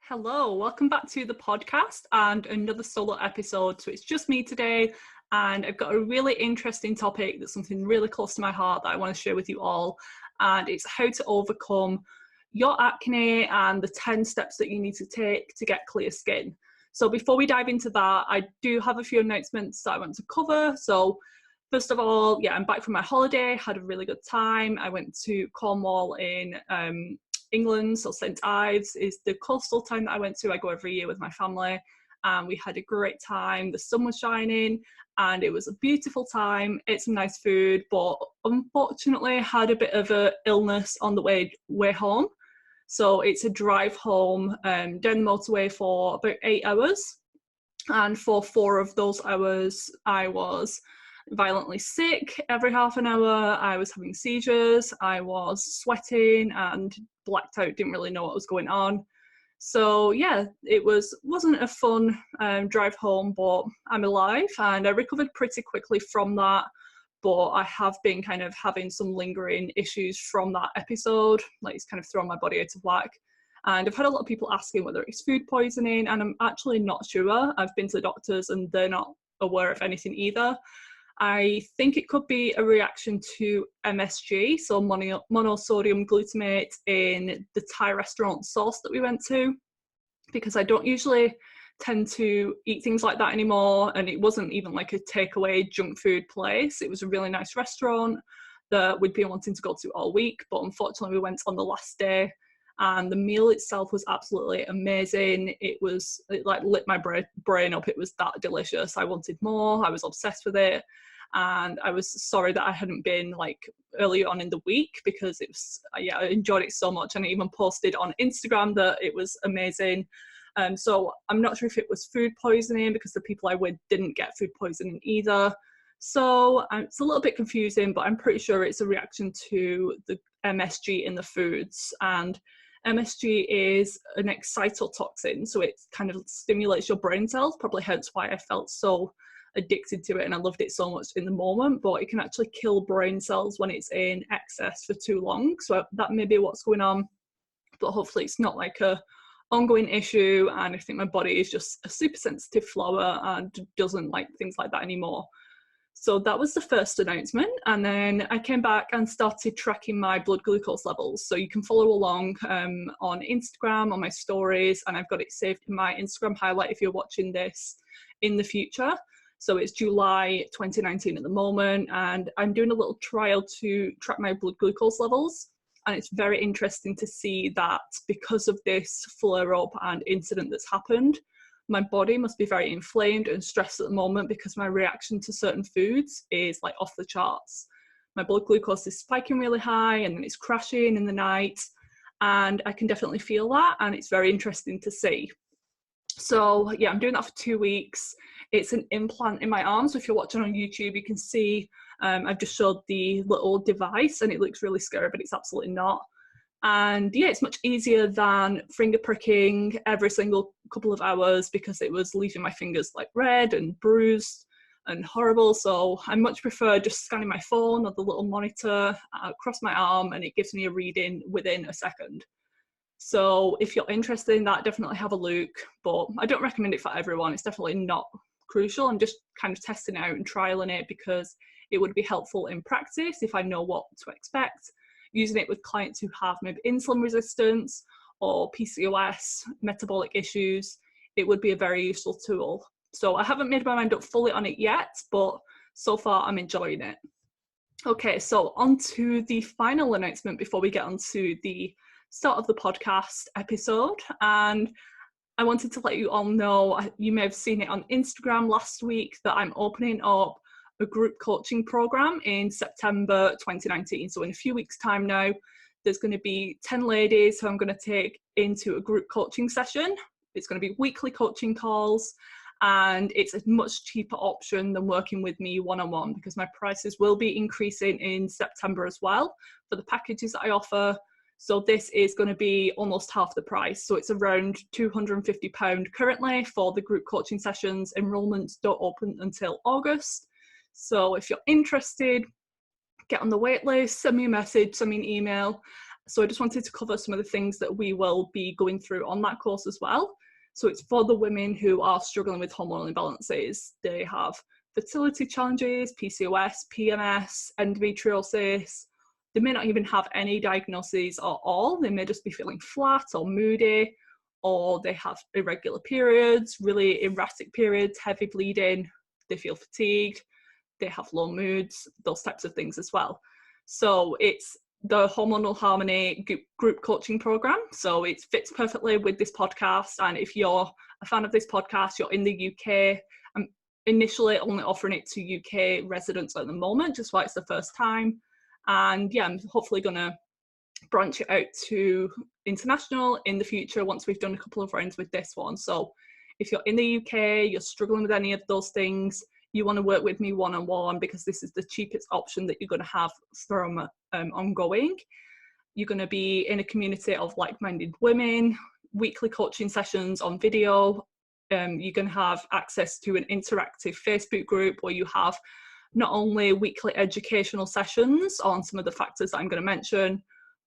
Hello, welcome back to the podcast and another solo episode. So it's just me today, and I've got a really interesting topic that's something really close to my heart that I want to share with you all. And it's how to overcome your acne and the 10 steps that you need to take to get clear skin. So before we dive into that, I do have a few announcements that I want to cover. So first of all, I'm back from my holiday, had a really good time. I went to Cornwall in England, so St Ives is the coastal town that I went to. I go every year with my family, and we had a great time. The sun was shining and it was a beautiful time. Ate some nice food, but unfortunately had a bit of a illness on the way home. So it's a drive home down the motorway for about 8 hours, and for 4 of those hours I was violently sick. Every half an hour I was having seizures, I was sweating and blacked out, didn't really know what was going on. So it wasn't a fun drive home, but I'm alive and I recovered pretty quickly from that. But I have been kind of having some lingering issues from that episode, like it's kind of thrown my body out of whack. And I've had a lot of people asking whether it's food poisoning, and I'm actually not sure. I've been to the doctors and they're not aware of anything either. I think it could be a reaction to MSG, so monosodium glutamate, in the Thai restaurant sauce that we went to, because I don't usually tend to eat things like that anymore, and it wasn't even like a takeaway junk food place. It was a really nice restaurant that we'd been wanting to go to all week, but unfortunately we went on the last day, and the meal itself was absolutely amazing. It like lit my brain up. It was that delicious. I wanted more. I was obsessed with it. And I was sorry that I hadn't been like early on in the week, because it was, I enjoyed it so much. And I even posted on Instagram that it was amazing. So I'm not sure if it was food poisoning, because the people I with didn't get food poisoning either. So it's a little bit confusing, but I'm pretty sure it's a reaction to the MSG in the foods. And MSG is an excitotoxin, so it kind of stimulates your brain cells, probably hence why I felt so addicted to it and I loved it so much in the moment. But it can actually kill brain cells when it's in excess for too long, so that may be what's going on, but hopefully it's not like a ongoing issue. And I think my body is just a super sensitive flower and doesn't like things like that anymore. So that was the first announcement. And then I came back and started tracking my blood glucose levels. So you can follow along on Instagram, on my stories, and I've got it saved in my Instagram highlight if you're watching this in the future. So it's July 2019 at the moment, and I'm doing a little trial to track my blood glucose levels. And it's very interesting to see that because of this flare-up and incident that's happened, my body must be very inflamed and stressed at the moment, because my reaction to certain foods is like off the charts. My blood glucose is spiking really high and then it's crashing in the night, and I can definitely feel that, and it's very interesting to see. So I'm doing that for 2 weeks. It's an implant in my arm, so if you're watching on YouTube you can see I've just showed the little device and it looks really scary, but it's absolutely not. And it's much easier than finger pricking every single couple of hours, because it was leaving my fingers like red and bruised and horrible. So I much prefer just scanning my phone or the little monitor across my arm, and it gives me a reading within a second. So if you're interested in that, definitely have a look, but I don't recommend it for everyone. It's definitely not crucial. I'm just kind of testing out and trialing it because it would be helpful in practice if I know what to expect. Using it with clients who have maybe insulin resistance or PCOS, metabolic issues, it would be a very useful tool. So I haven't made my mind up fully on it yet, but so far I'm enjoying it. Okay, so on to the final announcement before we get on to the start of the podcast episode. And I wanted to let you all know, you may have seen it on Instagram last week, that I'm opening up a group coaching program in September 2019. So in a few weeks' time now, there's going to be 10 ladies who I'm going to take into a group coaching session. It's going to be weekly coaching calls, and it's a much cheaper option than working with me one-on-one, because my prices will be increasing in September as well for the packages that I offer. So this is going to be almost half the price. So it's around £250 currently for the group coaching sessions. Enrolments don't open until August. So if you're interested, get on the wait list, send me a message, send me an email, So I just wanted to cover some of the things that we will be going through on that course as well. So it's for the women who are struggling with hormonal imbalances. They have fertility challenges, PCOS, PMS, endometriosis. They may not even have any diagnoses at all. They may just be feeling flat or moody, or they have irregular periods, really erratic periods, heavy bleeding. They feel fatigued. They have low moods, those types of things as well. So it's the Hormonal Harmony group coaching program. So it fits perfectly with this podcast. And if you're a fan of this podcast, you're in the UK, I'm initially only offering it to UK residents at the moment, just why it's the first time. And yeah, I'm hopefully going to branch it out to international in the future once we've done a couple of rounds with this one. So if you're in the UK, you're struggling with any of those things, you want to work with me one-on-one, because this is the cheapest option that you're going to have from ongoing. You're going to be in a community of like-minded women, weekly coaching sessions on video. You're going to have access to an interactive Facebook group where you have not only weekly educational sessions on some of the factors that I'm going to mention,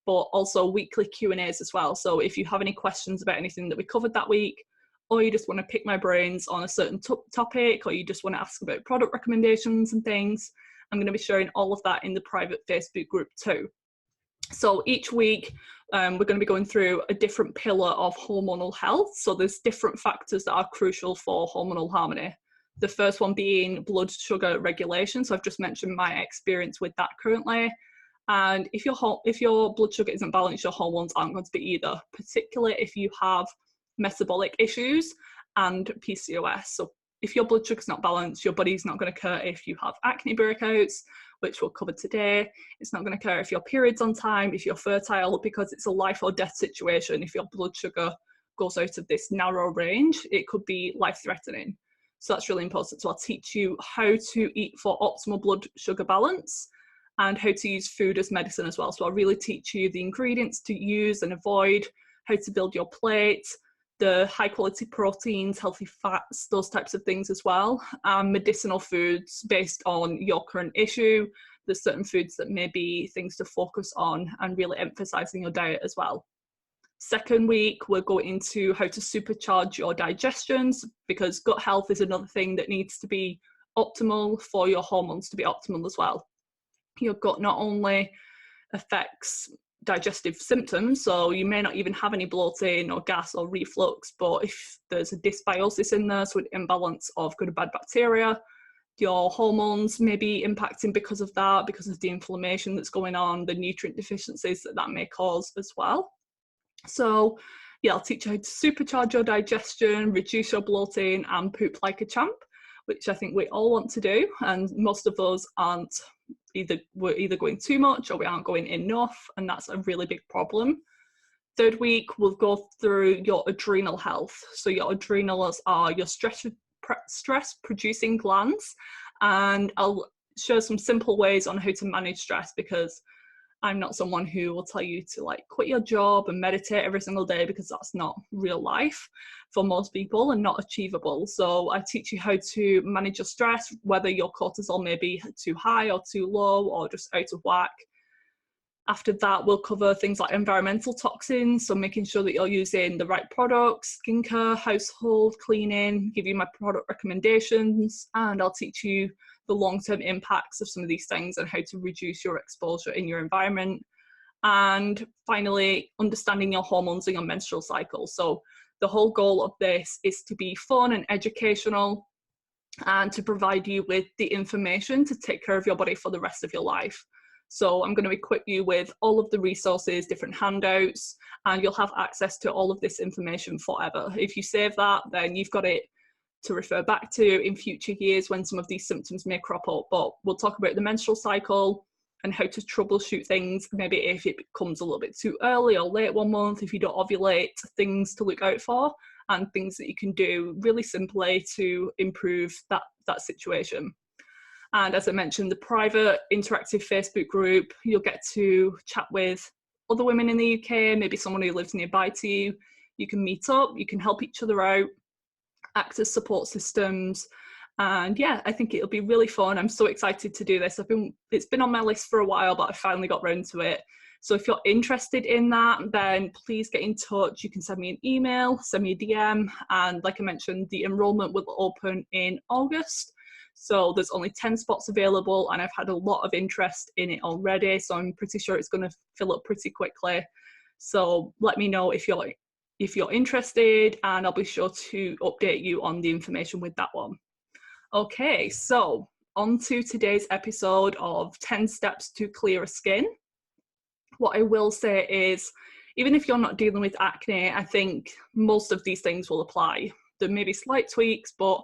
but also weekly Q&As as well. So if you have any questions about anything that we covered that week, or you just want to pick my brains on a certain topic, or you just want to ask about product recommendations and things, I'm going to be sharing all of that in the private Facebook group too. So each week, we're going to be going through a different pillar of hormonal health. So there's different factors that are crucial for hormonal harmony. The first one being blood sugar regulation. So I've just mentioned my experience with that currently. And if your blood sugar isn't balanced, your hormones aren't going to be either, particularly if you have metabolic issues and PCOS. So if your blood sugar is not balanced, your body's not going to care if you have acne breakouts, which we'll cover today. It's not going to care if your period's on time, if you're fertile, because it's a life or death situation. If your blood sugar goes out of this narrow range, it could be life-threatening. So that's really important. So I'll teach you how to eat for optimal blood sugar balance and how to use food as medicine as well. So I'll really teach you the ingredients to use and avoid, how to build your plate, the high quality proteins, healthy fats, those types of things as well, medicinal foods based on your current issue. There's certain foods that may be things to focus on, and really emphasizing your diet as well. Second week, we'll go into how to supercharge your digestions, because gut health is another thing that needs to be optimal for your hormones to be optimal as well. Your gut not only affects digestive symptoms, so you may not even have any bloating or gas or reflux, but if there's a dysbiosis in there, so an imbalance of good and bad bacteria, your hormones may be impacting because of that, because of the inflammation that's going on, the nutrient deficiencies that may cause as well. So yeah, I'll teach you how to supercharge your digestion, reduce your bloating, and poop like a champ, which I think we all want to do, and most of us aren't. We're either going too much or we aren't going enough, and that's a really big problem. Third week, we'll go through your adrenal health. So your adrenals are your stress producing glands, and I'll share some simple ways on how to manage stress, because I'm not someone who will tell you to like quit your job and meditate every single day, because that's not real life for most people and not achievable. So I teach you how to manage your stress, whether your cortisol may be too high or too low or just out of whack. After that, we'll cover things like environmental toxins, so making sure that you're using the right products, skincare, household cleaning, give you my product recommendations, and I'll teach you the long-term impacts of some of these things and how to reduce your exposure in your environment. And finally, understanding your hormones and your menstrual cycle. So the whole goal of this is to be fun and educational, and to provide you with the information to take care of your body for the rest of your life. So I'm going to equip you with all of the resources, different handouts, and you'll have access to all of this information forever. If you save that, then you've got it to refer back to in future years when some of these symptoms may crop up. But we'll talk about the menstrual cycle and how to troubleshoot things, maybe if it becomes a little bit too early or late one month, if you don't ovulate, things to look out for, and things that you can do really simply to improve that situation. And as I mentioned, the private interactive Facebook group, you'll get to chat with other women in the UK, maybe someone who lives nearby to you. You can meet up, you can help each other out, act as support systems. And yeah, I think it'll be really fun. I'm so excited to do this. It's been on my list for a while, but I finally got round to it So if you're interested in that, then please get in touch. You can send me an email, send me a DM, and like I mentioned, the enrolment will open in August. So there's only 10 spots available, and I've had a lot of interest in it already, so I'm pretty sure it's going to fill up pretty quickly. So let me know if you're interested, and I'll be sure to update you on the information with that one. Okay, so on to today's episode of 10 steps to clearer skin. What I will say is, even if you're not dealing with acne, I think most of these things will apply. There may be slight tweaks, but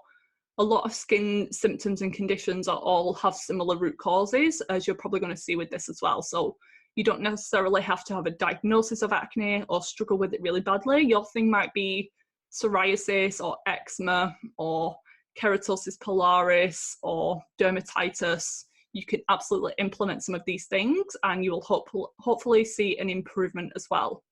a lot of skin symptoms and conditions all have similar root causes, as you're probably going to see with this as well. So you don't necessarily have to have a diagnosis of acne or struggle with it really badly. Your thing might be psoriasis or eczema or keratosis pilaris or dermatitis. You can absolutely implement some of these things and you will hopefully see an improvement as well.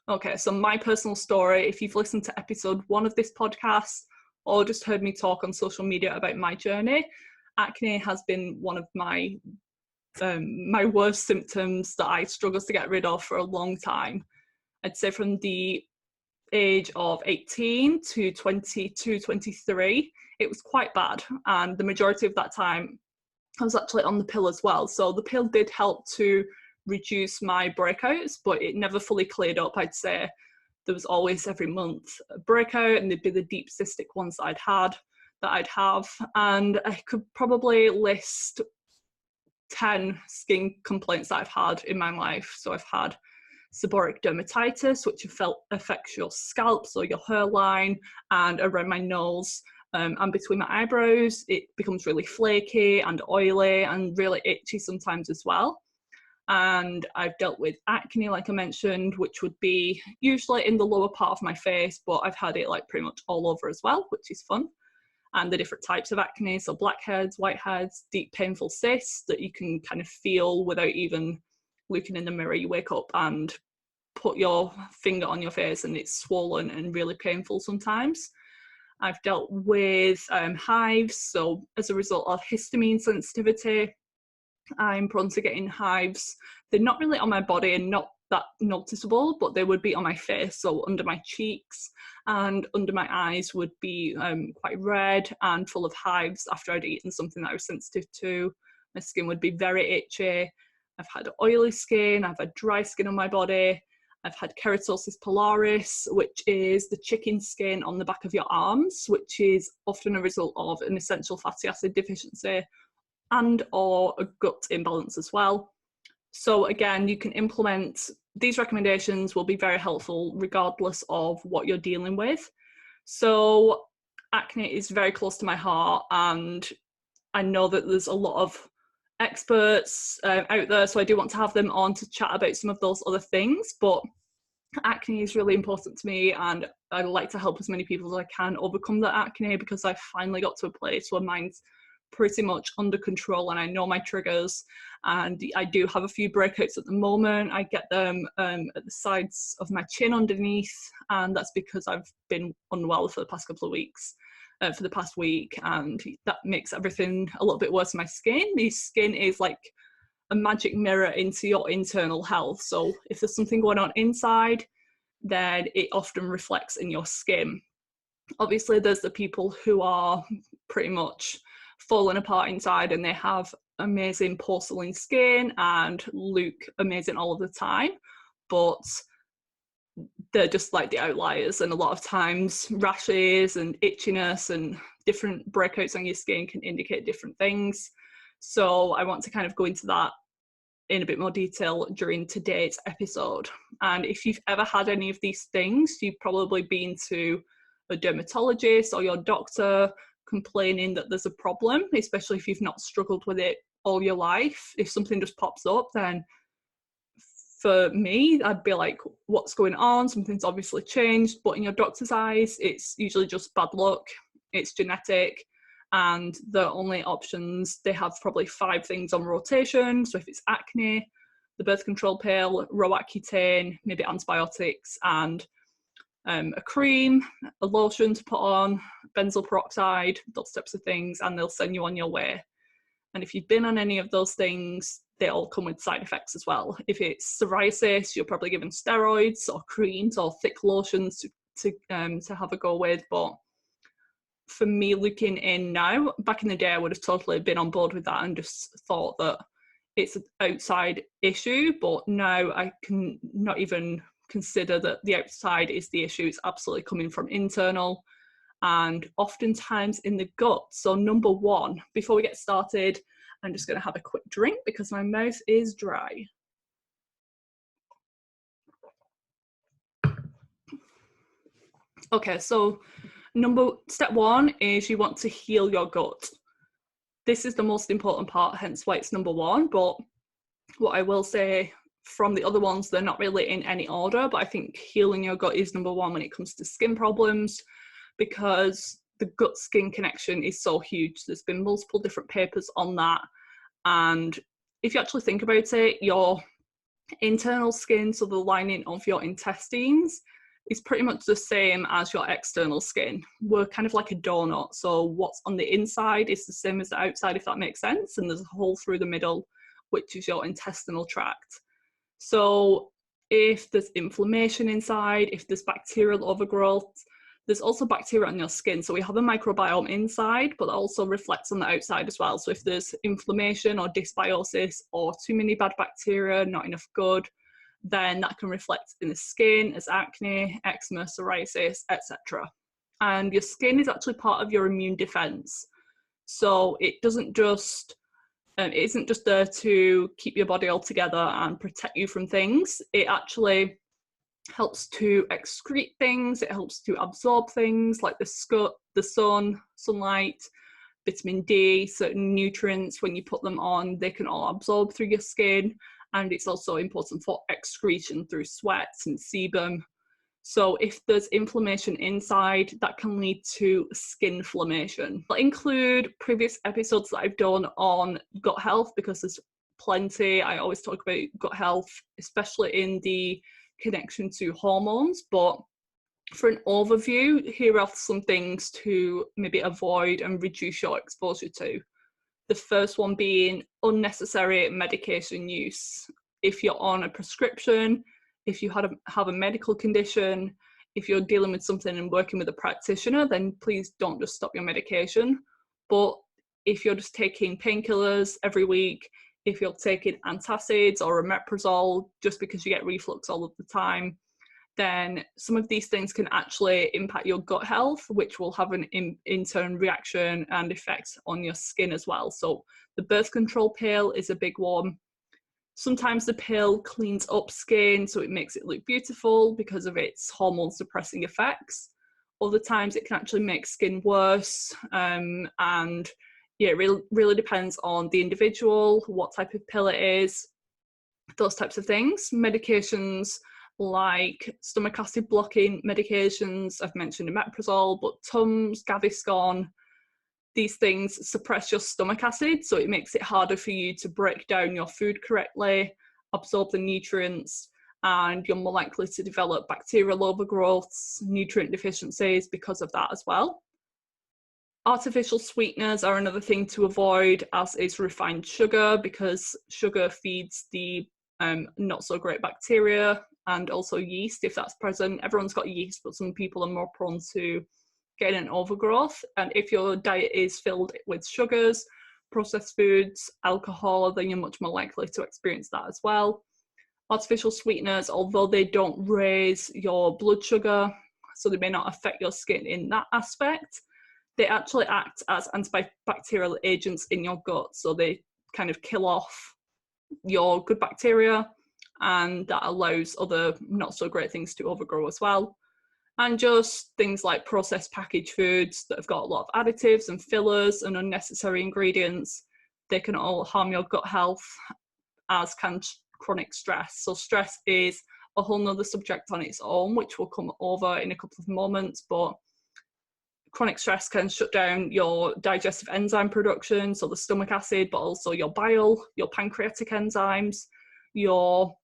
Okay, so my personal story, if you've listened to episode 1 of this podcast or just heard me talk on social media about my journey, acne has been one of my worst symptoms that I struggled to get rid of for a long time. I'd say from the age of 18 to 22, 23, it was quite bad. And the majority of that time, I was actually on the pill as well. So the pill did help to reduce my breakouts, but it never fully cleared up. I'd say there was always every month a breakout, and they'd be the deep cystic ones that I'd have. And I could probably list 10 skin complaints that I've had in my life. So I've had seborrheic dermatitis, which affects your scalp, so your hairline, and around my nose. And between my eyebrows, it becomes really flaky and oily and really itchy sometimes as well. And I've dealt with acne, like I mentioned, which would be usually in the lower part of my face, but I've had it like pretty much all over as well, which is fun. And the different types of acne, so blackheads, whiteheads, deep painful cysts that you can kind of feel without even looking in the mirror. You wake up and put your finger on your face and it's swollen and really painful sometimes. I've dealt with hives, so as a result of histamine sensitivity, I'm prone to getting hives. They're not really on my body and not that noticeable, but they would be on my face, so under my cheeks and under my eyes would be quite red and full of hives after I'd eaten something that I was sensitive to. My skin would be very itchy. I've had oily skin, I've had dry skin on my body. I've had keratosis pilaris, which is the chicken skin on the back of your arms, which is often a result of an essential fatty acid deficiency and or a gut imbalance as well. So again, you can implement these recommendations, will be very helpful regardless of what you're dealing with. So acne is very close to my heart, and I know that there's a lot of experts out there, so I do want to have them on to chat about some of those other things, but acne is really important to me, and I like to help as many people as I can overcome that acne, because I've finally got to a place where mine's pretty much under control and I know my triggers. And I do have a few breakouts at the moment. I get them at the sides of my chin underneath, and that's because I've been unwell for the past couple of weeks, for the past week, and that makes everything a little bit worse in my skin. The skin is like a magic mirror into your internal health. So if there's something going on inside, then it often reflects in your skin. Obviously, there's the people who are pretty much falling apart inside and they have amazing porcelain skin and look amazing all of the time, but they're just like the outliers. And a lot of times rashes and itchiness and different breakouts on your skin can indicate different things. So I want to kind of go into that in a bit more detail during today's episode. And if you've ever had any of these things, you've probably been to a dermatologist or your doctor complaining that there's a problem, especially if you've not struggled with it all your life. If something just pops up, then for me, I'd be like, what's going on? Something's obviously changed. But in your doctor's eyes, it's usually just bad luck, it's genetic, and the only options, they have probably 5 things on rotation. So if it's acne, the birth control pill, Roaccutane, maybe antibiotics, and a cream, a lotion to put on, benzoyl peroxide, those types of things, and they'll send you on your way. And if you've been on any of those things, they all come with side effects as well. If it's psoriasis, you're probably given steroids or creams or thick lotions to have a go with. But for me, looking in now, back in the day, I would have totally been on board with that and just thought that it's an outside issue. But now I can not even consider that the outside is the issue. It's absolutely coming from internal and oftentimes in the gut. So number one, before we get started, I'm just going to have a quick drink because my mouth is dry. Okay, so step one is you want to heal your gut. This is the most important part, hence why it's number one. But what I will say from the other ones, they're not really in any order, but I think healing your gut is number one when it comes to skin problems, because the gut skin connection is so huge. There's been multiple different papers on that. And if you actually think about it, your internal skin, so the lining of your intestines, is pretty much the same as your external skin. We're kind of like a donut. So what's on the inside is the same as the outside, if that makes sense. And there's a hole through the middle, which is your intestinal tract. So if there's inflammation inside, if there's bacterial overgrowth, there's also bacteria on your skin. So we have a microbiome inside, but also reflects on the outside as well. So if there's inflammation or dysbiosis or too many bad bacteria, not enough good, then that can reflect in the skin as acne, eczema, psoriasis, etc. And your skin is actually part of your immune defense. So it isn't just there to keep your body all together and protect you from things. It actually helps to excrete things. It helps to absorb things like the sunlight, vitamin D, certain nutrients. When you put them on, they can all absorb through your skin. And it's also important for excretion through sweats and sebum. So if there's inflammation inside, that can lead to skin inflammation. I'll include previous episodes that I've done on gut health because there's plenty. I always talk about gut health, especially in the connection to hormones. But for an overview, here are some things to maybe avoid and reduce your exposure to. The first one being unnecessary medication use. If you're on a prescription, if you have a medical condition, if you're dealing with something and working with a practitioner, then please don't just stop your medication. But if you're just taking painkillers every week, if you're taking antacids or omeprazole just because you get reflux all of the time, then some of these things can actually impact your gut health, which will have an in-turn reaction and effect on your skin as well. So the birth control pill is a big one. Sometimes the pill cleans up skin, so it makes it look beautiful because of its hormone suppressing effects. Other times it can actually make skin worse. And yeah, it really depends on the individual, what type of pill it is, those types of things. Medications like stomach acid blocking medications, I've mentioned omeprazole, but Tums, Gaviscon, these things suppress your stomach acid, so it makes it harder for you to break down your food correctly, absorb the nutrients, and you're more likely to develop bacterial overgrowths, nutrient deficiencies because of that as well. Artificial sweeteners are another thing to avoid, as is refined sugar, because sugar feeds the not so great bacteria and also yeast if that's present. Everyone's got yeast, but some people are more prone to getting an overgrowth. And if your diet is filled with sugars, processed foods, alcohol, then you're much more likely to experience that as well. Artificial sweeteners, although they don't raise your blood sugar, so they may not affect your skin in that aspect, they actually act as antibacterial agents in your gut. So they kind of kill off your good bacteria, and that allows other not so great things to overgrow as well. And just things like processed packaged foods that have got a lot of additives and fillers and unnecessary ingredients, they can all harm your gut health, as can chronic stress. So stress is a whole nother subject on its own, which we'll come over in a couple of moments, but chronic stress can shut down your digestive enzyme production, so the stomach acid, but also your bile, your pancreatic enzymes, your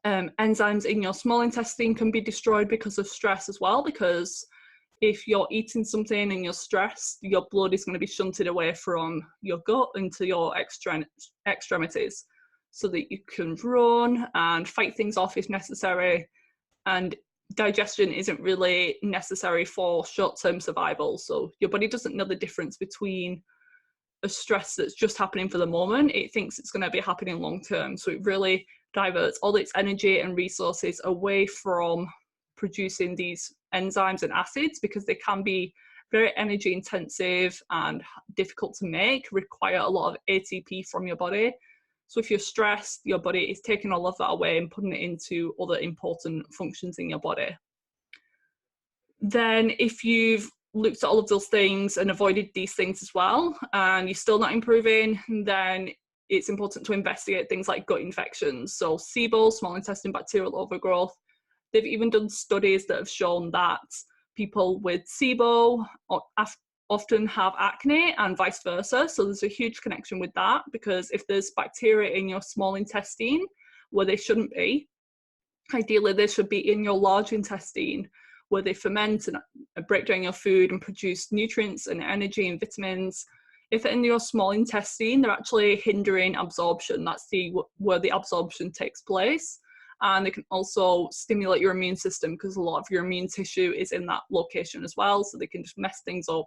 enzymes in your small intestine can be destroyed because of stress as well, because If you're eating something and you're stressed, your blood is going to be shunted away from your gut into your extremities so that you can run and fight things off if necessary. And digestion isn't really necessary for short-term survival. So your body doesn't know the difference between a stress that's just happening for the moment. It thinks it's going to be happening long-term. So it really diverts all its energy and resources away from producing these enzymes and acids, because they can be very energy intensive and difficult to make, require a lot of ATP from your body. So if you're stressed, your body is taking all of that away and putting it into other important functions in your body. Then if you've looked at all of those things and avoided these things as well, and you're still not improving, then it's important to investigate things like gut infections. So SIBO, small intestine bacterial overgrowth, they've even done studies that have shown that people with SIBO often have acne and vice versa. So there's a huge connection with that, because if there's bacteria in your small intestine where they shouldn't be, ideally they should be in your large intestine, where they ferment and break down your food and produce nutrients and energy and vitamins. If they're in your small intestine, they're actually hindering absorption. That's where the absorption takes place. And they can also stimulate your immune system, because a lot of your immune tissue is in that location as well. So they can just mess things up,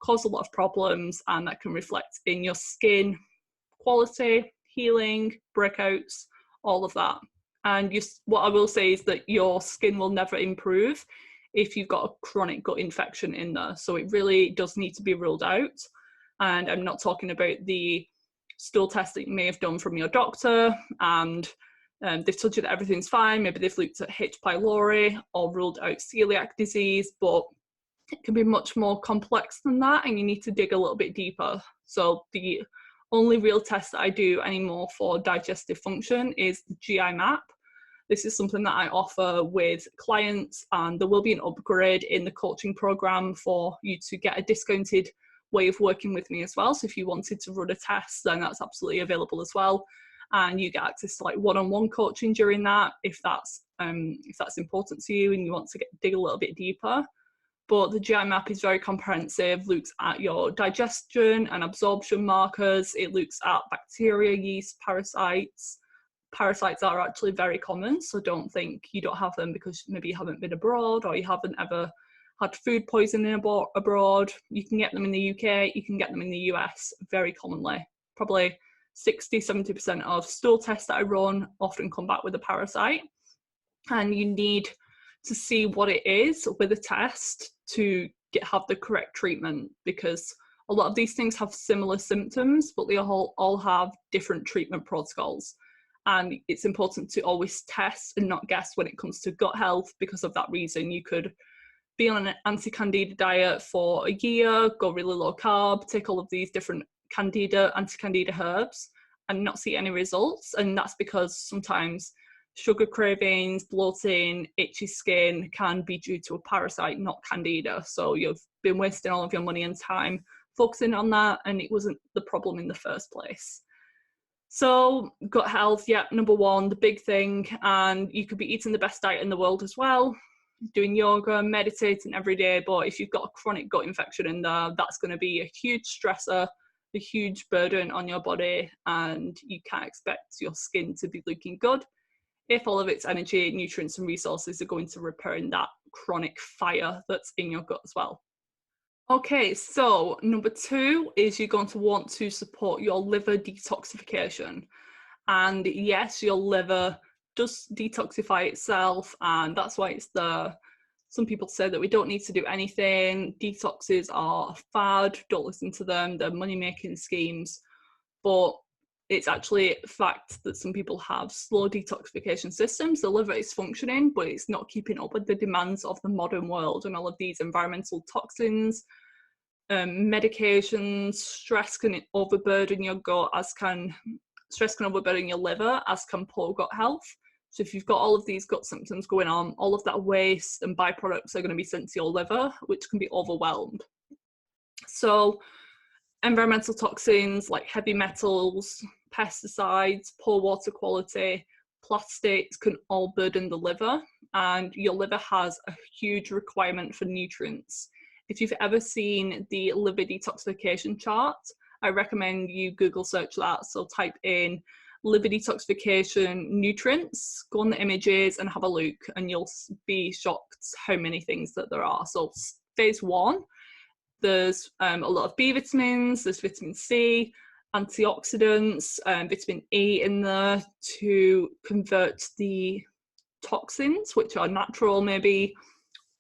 cause a lot of problems, and that can reflect in your skin quality, healing, breakouts, all of that. And what I will say is that your skin will never improve if you've got a chronic gut infection in there. So it really does need to be ruled out. And I'm not talking about the stool test that you may have done from your doctor, and they've told you that everything's fine. Maybe they've looked at H. pylori or ruled out celiac disease, but it can be much more complex than that, and you need to dig a little bit deeper. So the only real test that I do anymore for digestive function is the GI map. This is something that I offer with clients, and there will be an upgrade in the coaching program for you to get a discounted way of working with me as well. So if you wanted to run a test, then that's absolutely available as well. And you get access to like one-on-one coaching during that, if that's important to you and you want to dig a little bit deeper. But the GI map is very comprehensive, looks at your digestion and absorption markers. It looks at bacteria, yeast, parasites. Parasites are actually very common, so don't think you don't have them because maybe you haven't been abroad or you haven't ever had food poisoning abroad. You can get them in the UK, you can get them in the US very commonly. Probably 60-70% of stool tests that I run often come back with a parasite, and you need to see what it is with a test to have the correct treatment, because a lot of these things have similar symptoms, but they all have different treatment protocols. And it's important to always test and not guess when it comes to gut health. Because of that reason, you could be on an anti-candida diet for a year, go really low carb, take all of these different anti-candida herbs and not see any results. And that's because sometimes sugar cravings, bloating, itchy skin can be due to a parasite, not candida. So you've been wasting all of your money and time focusing on that, and it wasn't the problem in the first place. So gut health, yeah, number one, the big thing. And you could be eating the best diet in the world as well, doing yoga, meditating every day, but if you've got a chronic gut infection in there, that's going to be a huge stressor, a huge burden on your body, and you can't expect your skin to be looking good if all of its energy, nutrients and resources are going to repairing that chronic fire that's in your gut as well. Okay, so number two is you're going to want to support your liver detoxification. And yes, your liver does detoxify itself, and that's why it's there. Some people say that we don't need to do anything. Detoxes are a fad, don't listen to them, they're money-making schemes. But it's actually a fact that some people have slow detoxification systems. The liver is functioning, but it's not keeping up with the demands of the modern world and all of these environmental toxins, medications. Stress can overburden your gut, stress can overburden your liver, as can poor gut health. So if you've got all of these gut symptoms going on, all of that waste and byproducts are going to be sent to your liver, which can be overwhelmed. So environmental toxins like heavy metals, pesticides, poor water quality, plastics can all burden the liver. and your liver has a huge requirement for nutrients. If you've ever seen the liver detoxification chart, I recommend you Google search that. So type in liver detoxification nutrients, go on the images and have a look, and you'll be shocked how many things that there are. So phase 1, there's a lot of B vitamins, there's vitamin C, antioxidants, vitamin E in there to convert the toxins, which are natural, maybe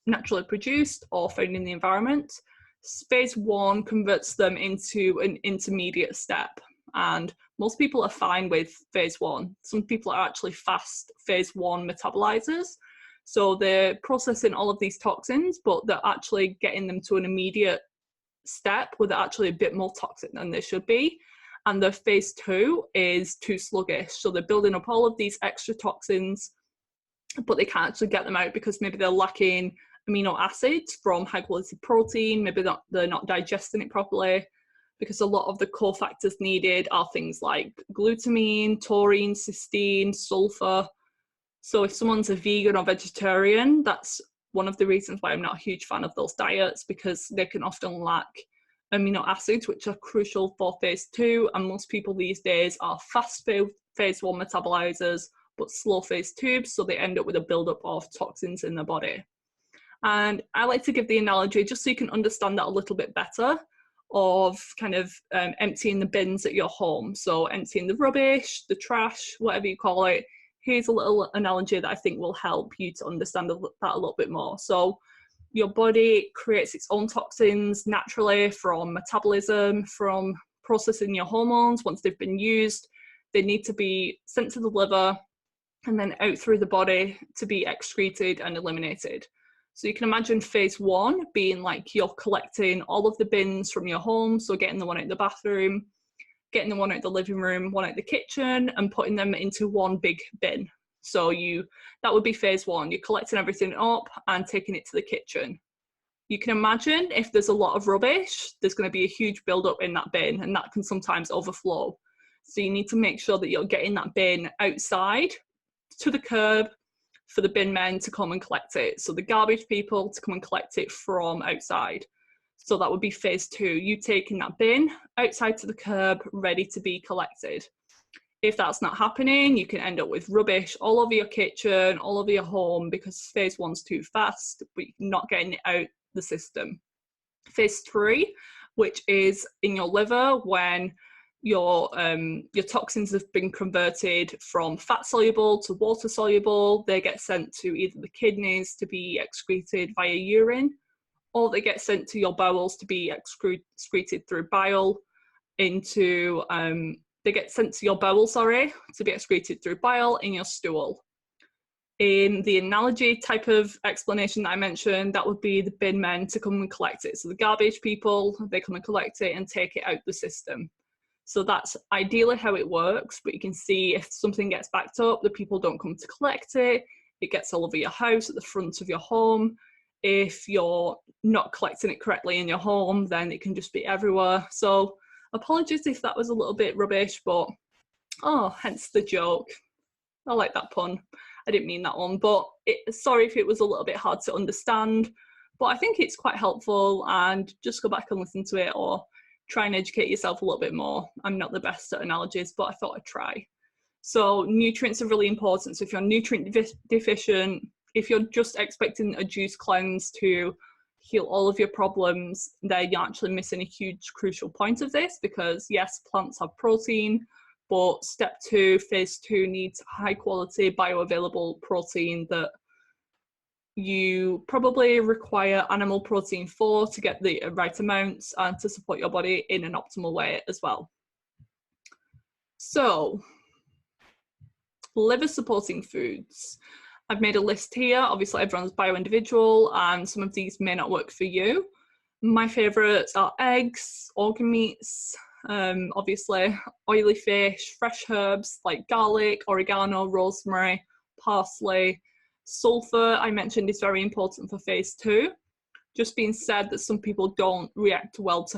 naturally produced or found in the environment. Phase 1 converts them into an intermediate step, and most people are fine with phase 1. Some people are actually fast phase 1 metabolizers, so they're processing all of these toxins, but they're actually getting them to an immediate step where they're actually a bit more toxic than they should be. And the phase 2 is too sluggish, so they're building up all of these extra toxins, but they can't actually get them out because maybe they're lacking amino acids from high quality protein, maybe they're not digesting it properly, because a lot of the cofactors needed are things like glutamine, taurine, cysteine, sulfur. So if someone's a vegan or vegetarian, that's one of the reasons why I'm not a huge fan of those diets, because they can often lack amino acids, which are crucial for phase 2. And most people these days are fast phase 1 metabolizers, but slow phase 2, so they end up with a buildup of toxins in their body. And I like to give the analogy, just so you can understand that a little bit better, of kind of emptying the bins at your home. So emptying the rubbish, the trash, whatever you call it. Here's a little analogy that I think will help you to understand that a little bit more. So your body creates its own toxins naturally from metabolism, from processing your hormones. Once they've been used, they need to be sent to the liver and then out through the body to be excreted and eliminated. So you can imagine phase 1 being like you're collecting all of the bins from your home, so getting the one out the bathroom, getting the one out the living room, one out the kitchen, and putting them into one big bin. So that would be phase 1. You're collecting everything up and taking it to the kitchen. You can imagine if there's a lot of rubbish, there's going to be a huge buildup in that bin, and that can sometimes overflow. So you need to make sure that you're getting that bin outside to the curb for the bin men to come and collect it. So the garbage people to come and collect it from outside. So that would be phase 2, you taking that bin outside to the curb, ready to be collected. If that's not happening, you can end up with rubbish all over your kitchen, all over your home, because phase 1's too fast, but you're not getting it out the system. Phase 3, which is in your liver, when your toxins have been converted from fat soluble to water soluble. They get sent to either the kidneys to be excreted via urine, or they get sent to your bowels to be excreted through bile they get sent to your bowel, to be excreted through bile in your stool. In the analogy type of explanation that I mentioned, that would be the bin men to come and collect it. So the garbage people, they come and collect it and take it out the system. So that's ideally how it works, but you can see if something gets backed up, the people don't come to collect it, it gets all over your house, at the front of your home. If you're not collecting it correctly in your home, then it can just be everywhere. So apologies if that was a little bit rubbish, but hence the joke. I like that pun. I didn't mean that one, but sorry if it was a little bit hard to understand, but I think it's quite helpful, and just go back and listen to it or try and educate yourself a little bit more. I'm not the best at analogies, but I thought I'd try. So nutrients are really important. So if you're nutrient deficient, if you're just expecting a juice cleanse to heal all of your problems, then you're actually missing a huge crucial point of this, because yes, plants have protein, but step 2, phase 2 needs high quality bioavailable protein that you probably require animal protein for to get the right amounts and to support your body in an optimal way as well. So, liver supporting foods. I've made a list here. Obviously everyone's bio-individual and some of these may not work for you. My favourites are eggs, organ meats, obviously oily fish, fresh herbs like garlic, oregano, rosemary, parsley. Sulfur, I mentioned, is very important for phase 2. Just being said that some people don't react well to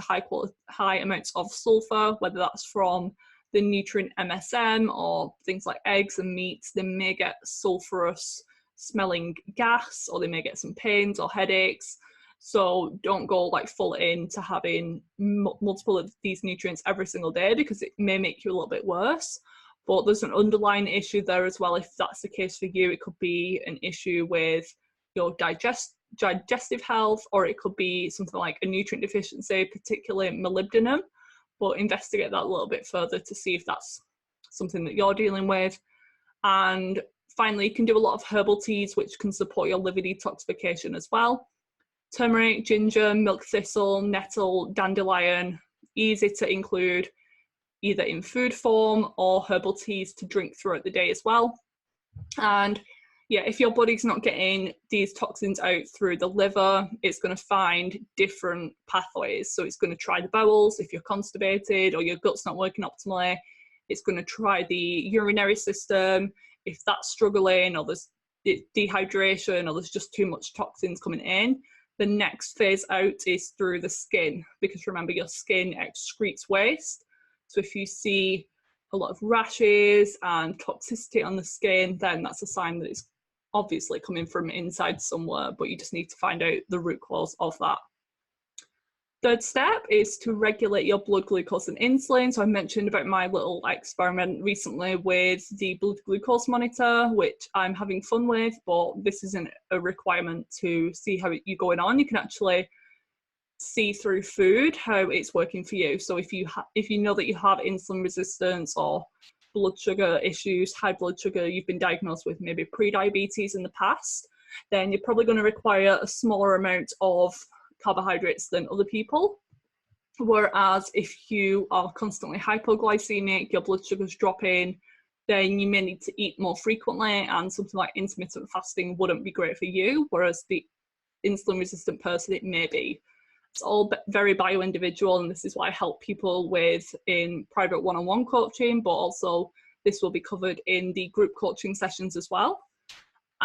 high amounts of sulfur, whether that's from the nutrient MSM or things like eggs and meats. They may get sulfurous smelling gas, or they may get some pains or headaches. So don't go like full into having multiple of these nutrients every single day, because it may make you a little bit worse. But there's an underlying issue there as well. If that's the case for you, it could be an issue with your digestive health, or it could be something like a nutrient deficiency, particularly molybdenum. But investigate that a little bit further to see if that's something that you're dealing with. And finally, you can do a lot of herbal teas, which can support your liver detoxification as well. Turmeric, ginger, milk thistle, nettle, dandelion, easy to include either in food form or herbal teas to drink throughout the day as well. And yeah, if your body's not getting these toxins out through the liver, it's going to find different pathways. So it's going to try the bowels if you're constipated or your gut's not working optimally. It's going to try the urinary system if that's struggling, or there's dehydration, or there's just too much toxins coming in. The next phase out is through the skin, because remember, your skin excretes waste. So if you see a lot of rashes and toxicity on the skin, then that's a sign that it's obviously coming from inside somewhere, but you just need to find out the root cause of that. Third step is to regulate your blood glucose and insulin. So I mentioned about my little experiment recently with the blood glucose monitor, which I'm having fun with, but this isn't a requirement to see how you're going on. You can actually see through food how it's working for you. So if you know that you have insulin resistance or blood sugar issues, high blood sugar, you've been diagnosed with maybe pre-diabetes in the past, then you're probably going to require a smaller amount of carbohydrates than other people. Whereas if you are constantly hypoglycemic, your blood sugar's dropping, then you may need to eat more frequently, and something like intermittent fasting wouldn't be great for you, whereas the insulin resistant person, it may be. It's all very bio-individual, and this is what I help people with in private one-on-one coaching, but also this will be covered in the group coaching sessions as well.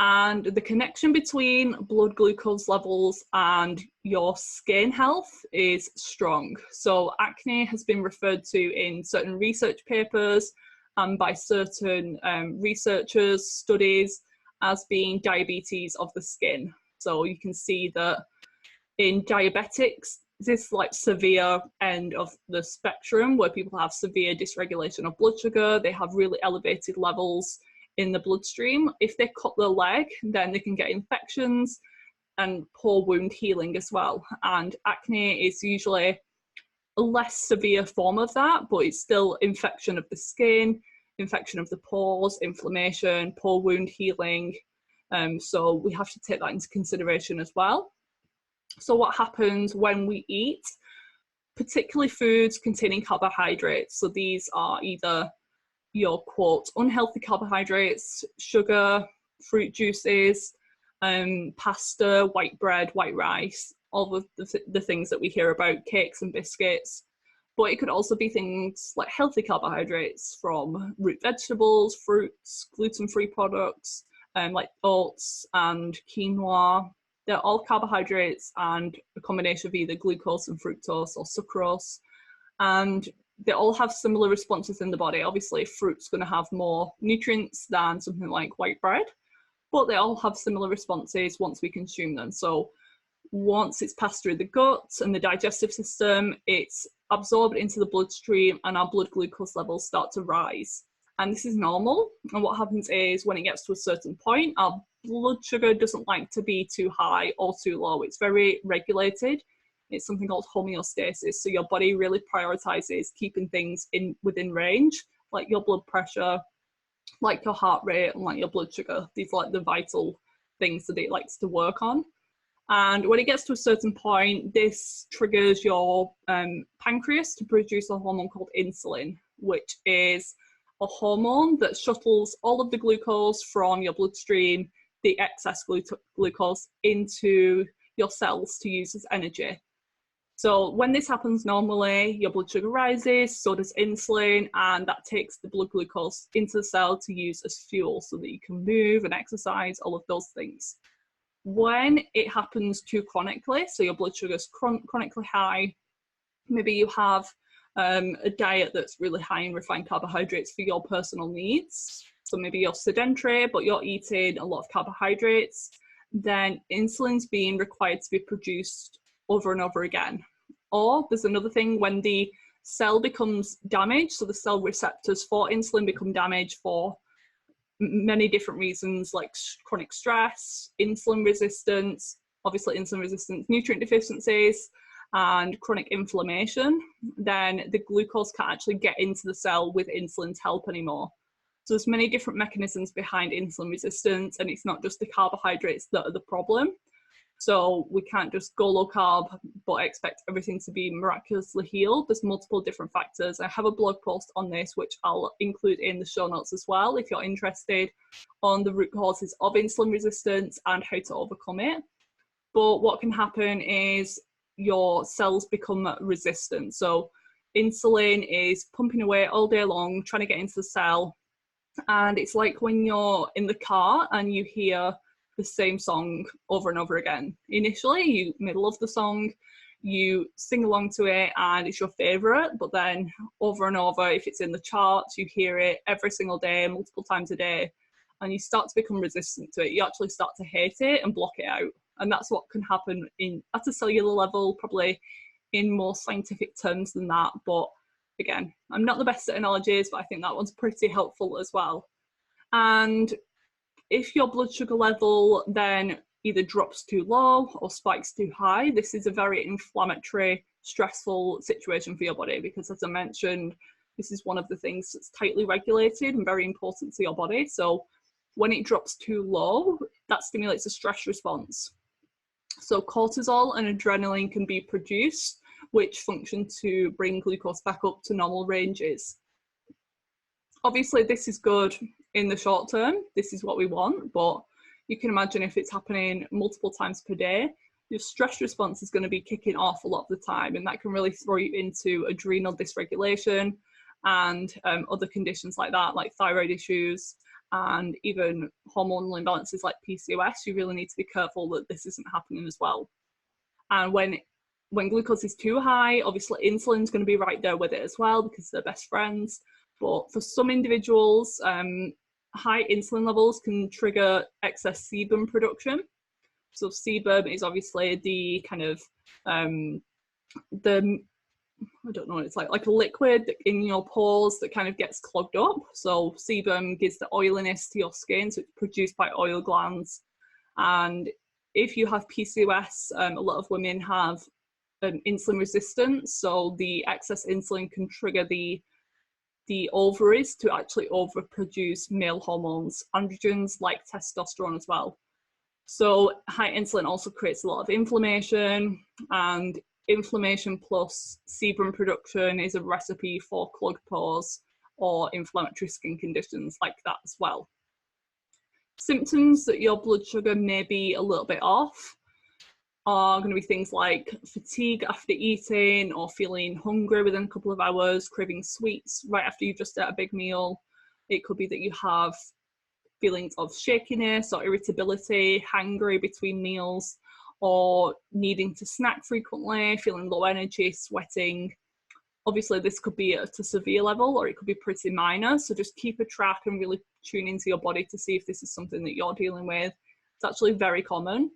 And the connection between blood glucose levels and your skin health is strong. So acne has been referred to in certain research papers and by certain researchers, studies, as being diabetes of the skin. So you can see that in diabetics, this like severe end of the spectrum where people have severe dysregulation of blood sugar, they have really elevated levels in the bloodstream. If they cut their leg, then they can get infections and poor wound healing as well. And acne is usually a less severe form of that, but it's still infection of the skin, infection of the pores, inflammation, poor wound healing. So we have to take that into consideration as well. So what happens when we eat, particularly foods containing carbohydrates? So these are either your quote unhealthy carbohydrates, sugar, fruit juices, pasta, white bread, white rice, all of the things that we hear about, cakes and biscuits. But it could also be things like healthy carbohydrates from root vegetables, fruits, gluten-free products, like oats and quinoa. They're all carbohydrates and a combination of either glucose and fructose or sucrose. And they all have similar responses in the body. Obviously, fruit's going to have more nutrients than something like white bread, but they all have similar responses once we consume them. So once it's passed through the gut and the digestive system, it's absorbed into the bloodstream and our blood glucose levels start to rise. And this is normal. And what happens is when it gets to a certain point, our blood sugar doesn't like to be too high or too low. It's very regulated. It's something called homeostasis. So your body really prioritizes keeping things within range, like your blood pressure, like your heart rate, and like your blood sugar. These are like the vital things that it likes to work on. And when it gets to a certain point, this triggers your pancreas to produce a hormone called insulin, which is a hormone that shuttles all of the glucose from your bloodstream, the excess glucose, into your cells to use as energy. So when this happens normally, your blood sugar rises, so does insulin, and that takes the blood glucose into the cell to use as fuel so that you can move and exercise, all of those things. When it happens too chronically, so your blood sugar is chronically high, maybe you have a diet that's really high in refined carbohydrates for your personal needs, so maybe you're sedentary, but you're eating a lot of carbohydrates, then insulin's being required to be produced over and over again. Or there's another thing, when the cell becomes damaged, so the cell receptors for insulin become damaged for many different reasons, like chronic stress, insulin resistance, obviously insulin resistance, nutrient deficiencies, and chronic inflammation, then the glucose can't actually get into the cell with insulin's help anymore. So there's many different mechanisms behind insulin resistance, and it's not just the carbohydrates that are the problem. So we can't just go low carb but expect everything to be miraculously healed. There's multiple different factors. I have a blog post on this which I'll include in the show notes as well if you're interested, on the root causes of insulin resistance and how to overcome it. But what can happen is your cells become resistant. So insulin is pumping away all day long trying to get into the cell, and it's like when you're in the car and you hear the same song over and over again. Initially, you may love the song, you sing along to it and it's your favorite, but then over and over, if it's in the charts, you hear it every single day, multiple times a day, and you start to become resistant to it. You actually start to hate it and block it out. And that's what can happen at a cellular level, probably in more scientific terms than that. But again, I'm not the best at analogies, but I think that one's pretty helpful as well. And if your blood sugar level then either drops too low or spikes too high, this is a very inflammatory, stressful situation for your body, because as I mentioned, this is one of the things that's tightly regulated and very important to your body. So when it drops too low, that stimulates a stress response. So cortisol and adrenaline can be produced, which function to bring glucose back up to normal ranges. Obviously, this is good in the short term. This is what we want, but you can imagine if it's happening multiple times per day, your stress response is going to be kicking off a lot of the time, and that can really throw you into adrenal dysregulation and other conditions like that, like thyroid issues and even hormonal imbalances like PCOS. You really need to be careful that this isn't happening as well. And when glucose is too high, obviously insulin's going to be right there with it as well, because they're best friends. But for some individuals, high insulin levels can trigger excess sebum production. So sebum is obviously the kind of I don't know, it's like a liquid in your pores that kind of gets clogged up. So sebum gives the oiliness to your skin, so it's produced by oil glands. And if you have PCOS, a lot of women have insulin resistance, so the excess insulin can trigger the ovaries to actually overproduce male hormones, androgens like testosterone as well. So high insulin also creates a lot of inflammation, and inflammation plus sebum production is a recipe for clogged pores or inflammatory skin conditions like that as well. Symptoms that your blood sugar may be a little bit off are going to be things like fatigue after eating, or feeling hungry within a couple of hours, craving sweets right after you've just had a big meal. It could be that you have feelings of shakiness or irritability, hangry between meals, or needing to snack frequently, feeling low energy, sweating. Obviously, this could be at a severe level, or it could be pretty minor. So just keep a track and really tune into your body to see if this is something that you're dealing with. It's actually very common.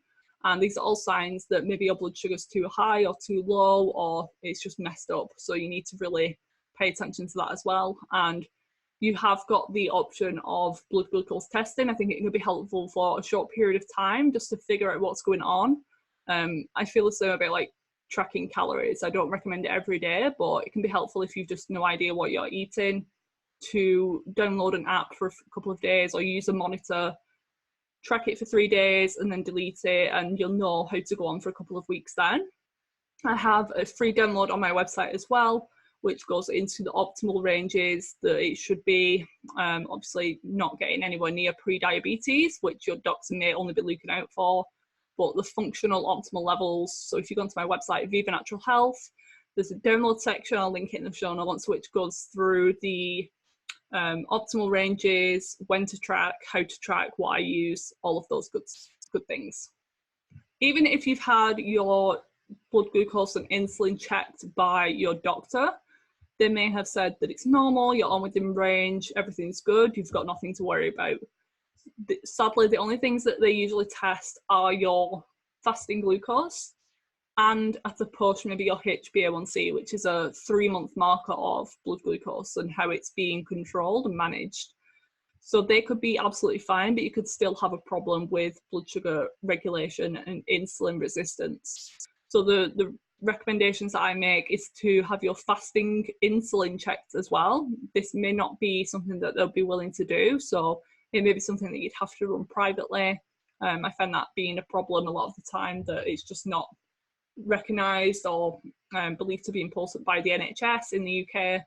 And these are all signs that maybe your blood sugar is too high or too low, or it's just messed up. So you need to really pay attention to that as well. And you have got the option of blood glucose testing. I think it can be helpful for a short period of time just to figure out what's going on. I feel the same about like tracking calories. I don't recommend it every day, but it can be helpful if you've just no idea what you're eating, to download an app for a couple of days or use a monitor, track it for 3 days and then delete it, and you'll know how to go on for a couple of weeks then. I have a free download on my website as well, which goes into the optimal ranges that it should be. Obviously not getting anywhere near pre-diabetes, which your doctor may only be looking out for, but the functional optimal levels. So if you go onto my website, Viva Natural Health, there's a download section, I'll link it in the show notes, which goes through the optimal ranges, when to track, how to track, what I use, all of those good things. Even if you've had your blood glucose and insulin checked by your doctor, they may have said that it's normal, you're on within range, everything's good, you've got nothing to worry about. Sadly, the only things that they usually test are your fasting glucose and at a push maybe your HbA1c, which is a 3-month marker of blood glucose and how it's being controlled and managed. So they could be absolutely fine, but you could still have a problem with blood sugar regulation and insulin resistance. So the recommendations that I make is to have your fasting insulin checked as well. This may not be something that they'll be willing to do, so it may be something that you'd have to run privately. I find that being a problem a lot of the time, that it's just not recognised or believed to be important by the NHS in the UK.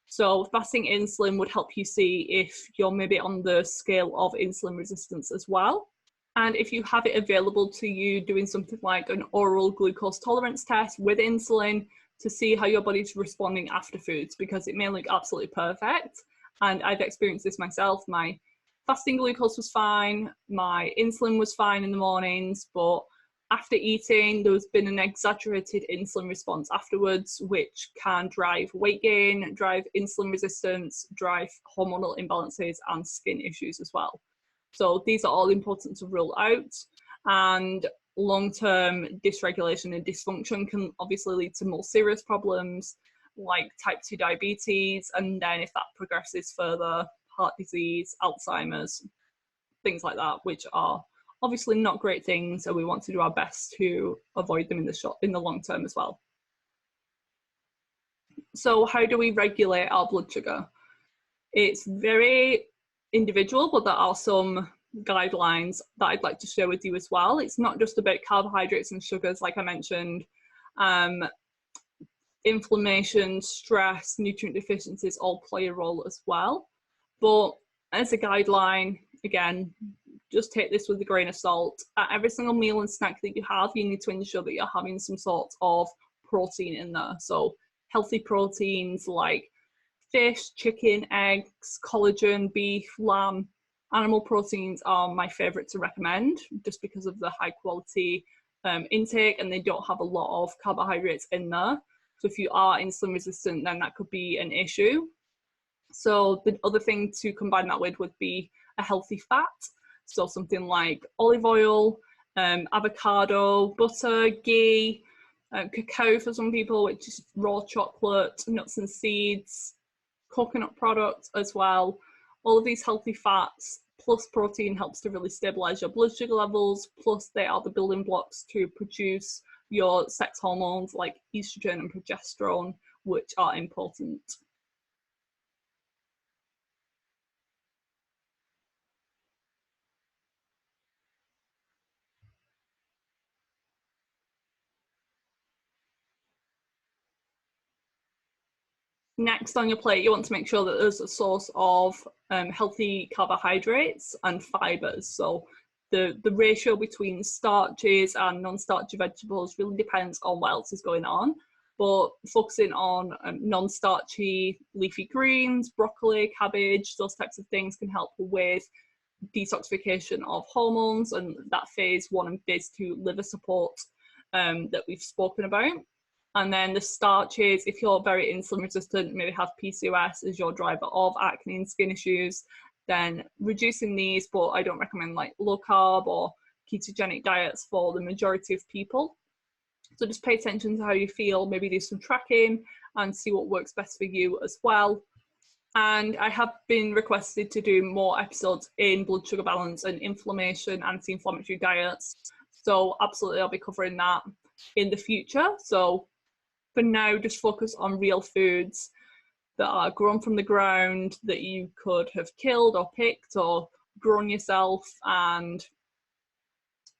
So fasting insulin would help you see if you're maybe on the scale of insulin resistance as well. And if you have it available to you, doing something like an oral glucose tolerance test with insulin to see how your body's responding after foods, because it may look absolutely perfect. And I've experienced this myself. My fasting glucose was fine, my insulin was fine in the mornings, but after eating, there's been an exaggerated insulin response afterwards, which can drive weight gain, drive insulin resistance, drive hormonal imbalances and skin issues as well. So these are all important to rule out, and long-term dysregulation and dysfunction can obviously lead to more serious problems like type 2 diabetes, and then if that progresses further, heart disease, Alzheimer's, things like that, which are obviously not great things, and we want to do our best to avoid them in the long term as well. So how do we regulate our blood sugar? It's very individual, but there are some guidelines that I'd like to share with you as well. It's not just about carbohydrates and sugars, like I mentioned. Inflammation, stress, nutrient deficiencies all play a role as well. But as a guideline, again, just take this with a grain of salt. At every single meal and snack that you have, you need to ensure that you're having some sort of protein in there. So healthy proteins like fish, chicken, eggs, collagen, beef, lamb. Animal proteins are my favorite to recommend just because of the high quality intake, and they don't have a lot of carbohydrates in there. So if you are insulin resistant, then that could be an issue. So the other thing to combine that with would be a healthy fat. So something like olive oil, avocado, butter, ghee, cacao for some people, which is raw chocolate, nuts and seeds, coconut products as well. All of these healthy fats plus protein helps to really stabilize your blood sugar levels, plus they are the building blocks to produce your sex hormones like estrogen and progesterone, which are important. Next on your plate, you want to make sure that there's a source of healthy carbohydrates and fibers. So the ratio between starches and non-starchy vegetables really depends on what else is going on. But focusing on non-starchy leafy greens, broccoli, cabbage, those types of things can help with detoxification of hormones and that phase 1 and phase 2 liver support that we've spoken about. And then the starches, if you're very insulin resistant, maybe have PCOS as your driver of acne and skin issues, then reducing these, but I don't recommend like low carb or ketogenic diets for the majority of people. So just pay attention to how you feel, maybe do some tracking and see what works best for you as well. And I have been requested to do more episodes in blood sugar balance and inflammation, anti-inflammatory diets. So absolutely, I'll be covering that in the future. So for now, just focus on real foods that are grown from the ground, that you could have killed or picked or grown yourself, and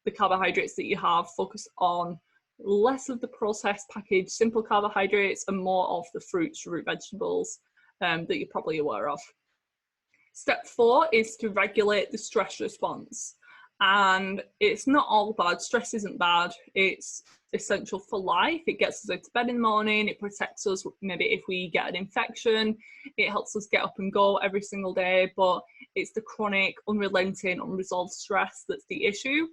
the carbohydrates that you have, focus on less of the processed packaged simple carbohydrates and more of the fruits, root vegetables that you're probably aware of. Step 4 is to regulate the stress response. And it's not all bad. Stress isn't bad. It's essential for life. It gets us out of bed in the morning. It protects us maybe if we get an infection. It helps us get up and go every single day. But it's the chronic, unrelenting, unresolved stress that's the issue.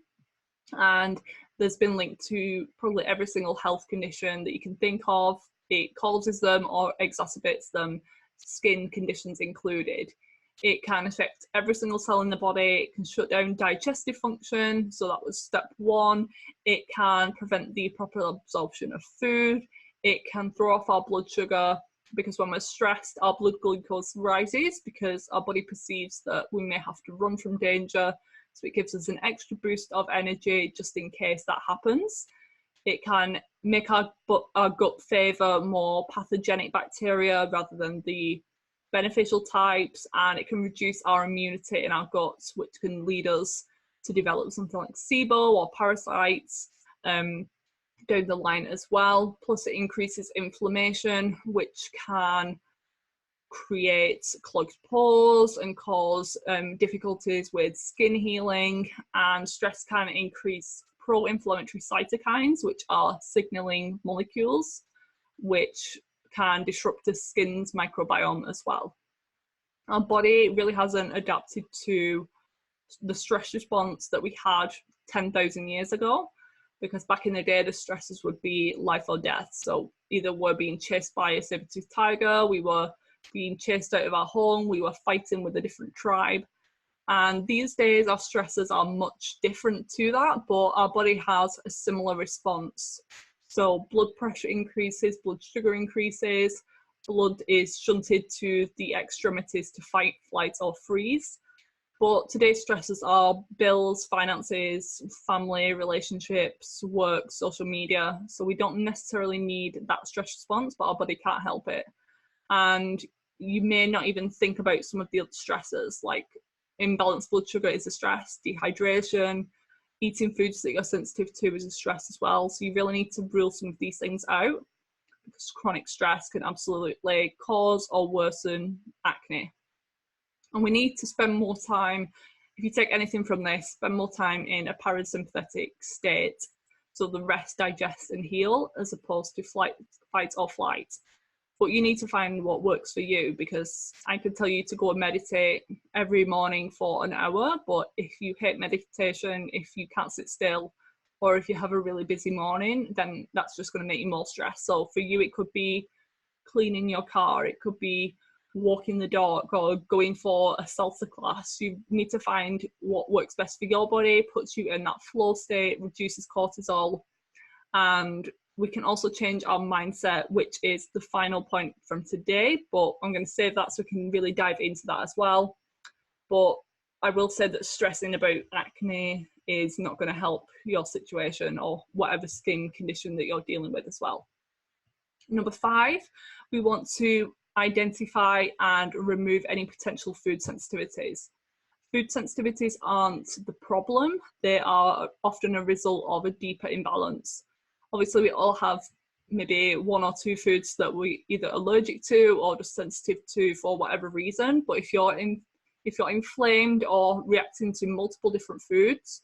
And there's been linked to probably every single health condition that you can think of. it causes them or exacerbates them, skin conditions included. It can affect every single cell in the body. It can shut down digestive function, so that was step one. It can prevent the proper absorption of food. It can throw off our blood sugar, because when we're stressed, our blood glucose rises because our body perceives that we may have to run from danger. So it gives us an extra boost of energy just in case that happens. It can make our gut favour more pathogenic bacteria rather than the beneficial types, and it can reduce our immunity in our guts, which can lead us to develop something like SIBO or parasites down the line as well. Plus it increases inflammation, which can create clogged pores and cause difficulties with skin healing. And stress can increase pro-inflammatory cytokines, which are signaling molecules, which can disrupt the skin's microbiome as well. Our body really hasn't adapted to the stress response that we had 10,000 years ago, because back in the day the stresses would be life or death. So either we're being chased by a saber-toothed tiger, we were being chased out of our home, we were fighting with a different tribe. And these days our stresses are much different to that, but our body has a similar response. So blood pressure increases, blood sugar increases, blood is shunted to the extremities to fight, flight or freeze. But today's stresses are bills, finances, family, relationships, work, social media. So we don't necessarily need that stress response, but our body can't help it. And you may not even think about some of the other stresses, like imbalanced blood sugar is a stress, dehydration, eating foods that you're sensitive to is a stress as well. So you really need to rule some of these things out, because chronic stress can absolutely cause or worsen acne. And we need to spend more time, if you take anything from this, spend more time in a parasympathetic state. So the rest, digest and heal, as opposed to fight or flight. But you need to find what works for you, because I could tell you to go and meditate every morning for an hour, but if you hate meditation, if you can't sit still, or if you have a really busy morning, then that's just going to make you more stressed. So for you, it could be cleaning your car, it could be walking the dog, or going for a salsa class. You need to find what works best for your body, puts you in that flow state, reduces cortisol. And we can also change our mindset, which is the final point from today, but I'm going to save that so we can really dive into that as well. But I will say that stressing about acne is not going to help your situation or whatever skin condition that you're dealing with as well. Number 5, we want to identify and remove any potential food sensitivities. Food sensitivities aren't the problem, they are often a result of a deeper imbalance. Obviously, we all have maybe 1 or 2 foods that we're either allergic to or just sensitive to for whatever reason. But if you're inflamed or reacting to multiple different foods,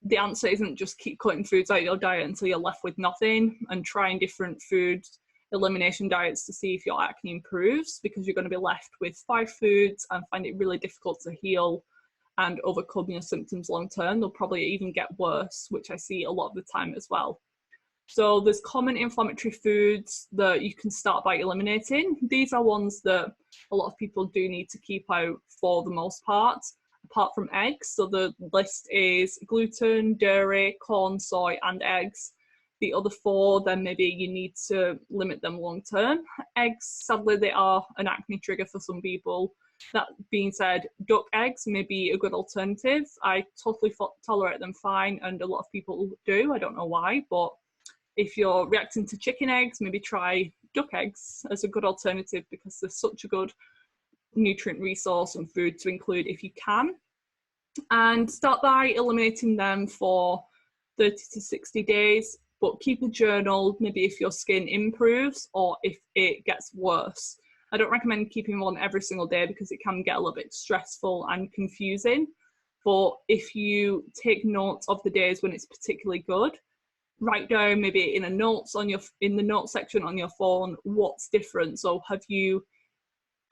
the answer isn't just keep cutting foods out of your diet until you're left with nothing and trying different food elimination diets to see if your acne improves, because you're going to be left with 5 foods and find it really difficult to heal and overcome your symptoms long term. They'll probably even get worse, which I see a lot of the time as well. So there's common inflammatory foods that you can start by eliminating. These are ones that a lot of people do need to keep out for the most part, apart from eggs. So the list is gluten, dairy, corn, soy, and eggs. The other 4, then maybe you need to limit them long term. Eggs, sadly, they are an acne trigger for some people. That being said, duck eggs may be a good alternative. I totally tolerate them fine, and a lot of people do. I don't know why, but if you're reacting to chicken eggs, maybe try duck eggs as a good alternative, because they're such a good nutrient resource and food to include if you can. And start by eliminating them for 30 to 60 days, but keep a journal, maybe if your skin improves or if it gets worse. I don't recommend keeping one every single day because it can get a little bit stressful and confusing. But if you take notes of the days when it's particularly good, write down maybe in the notes section on your phone what's different. So have you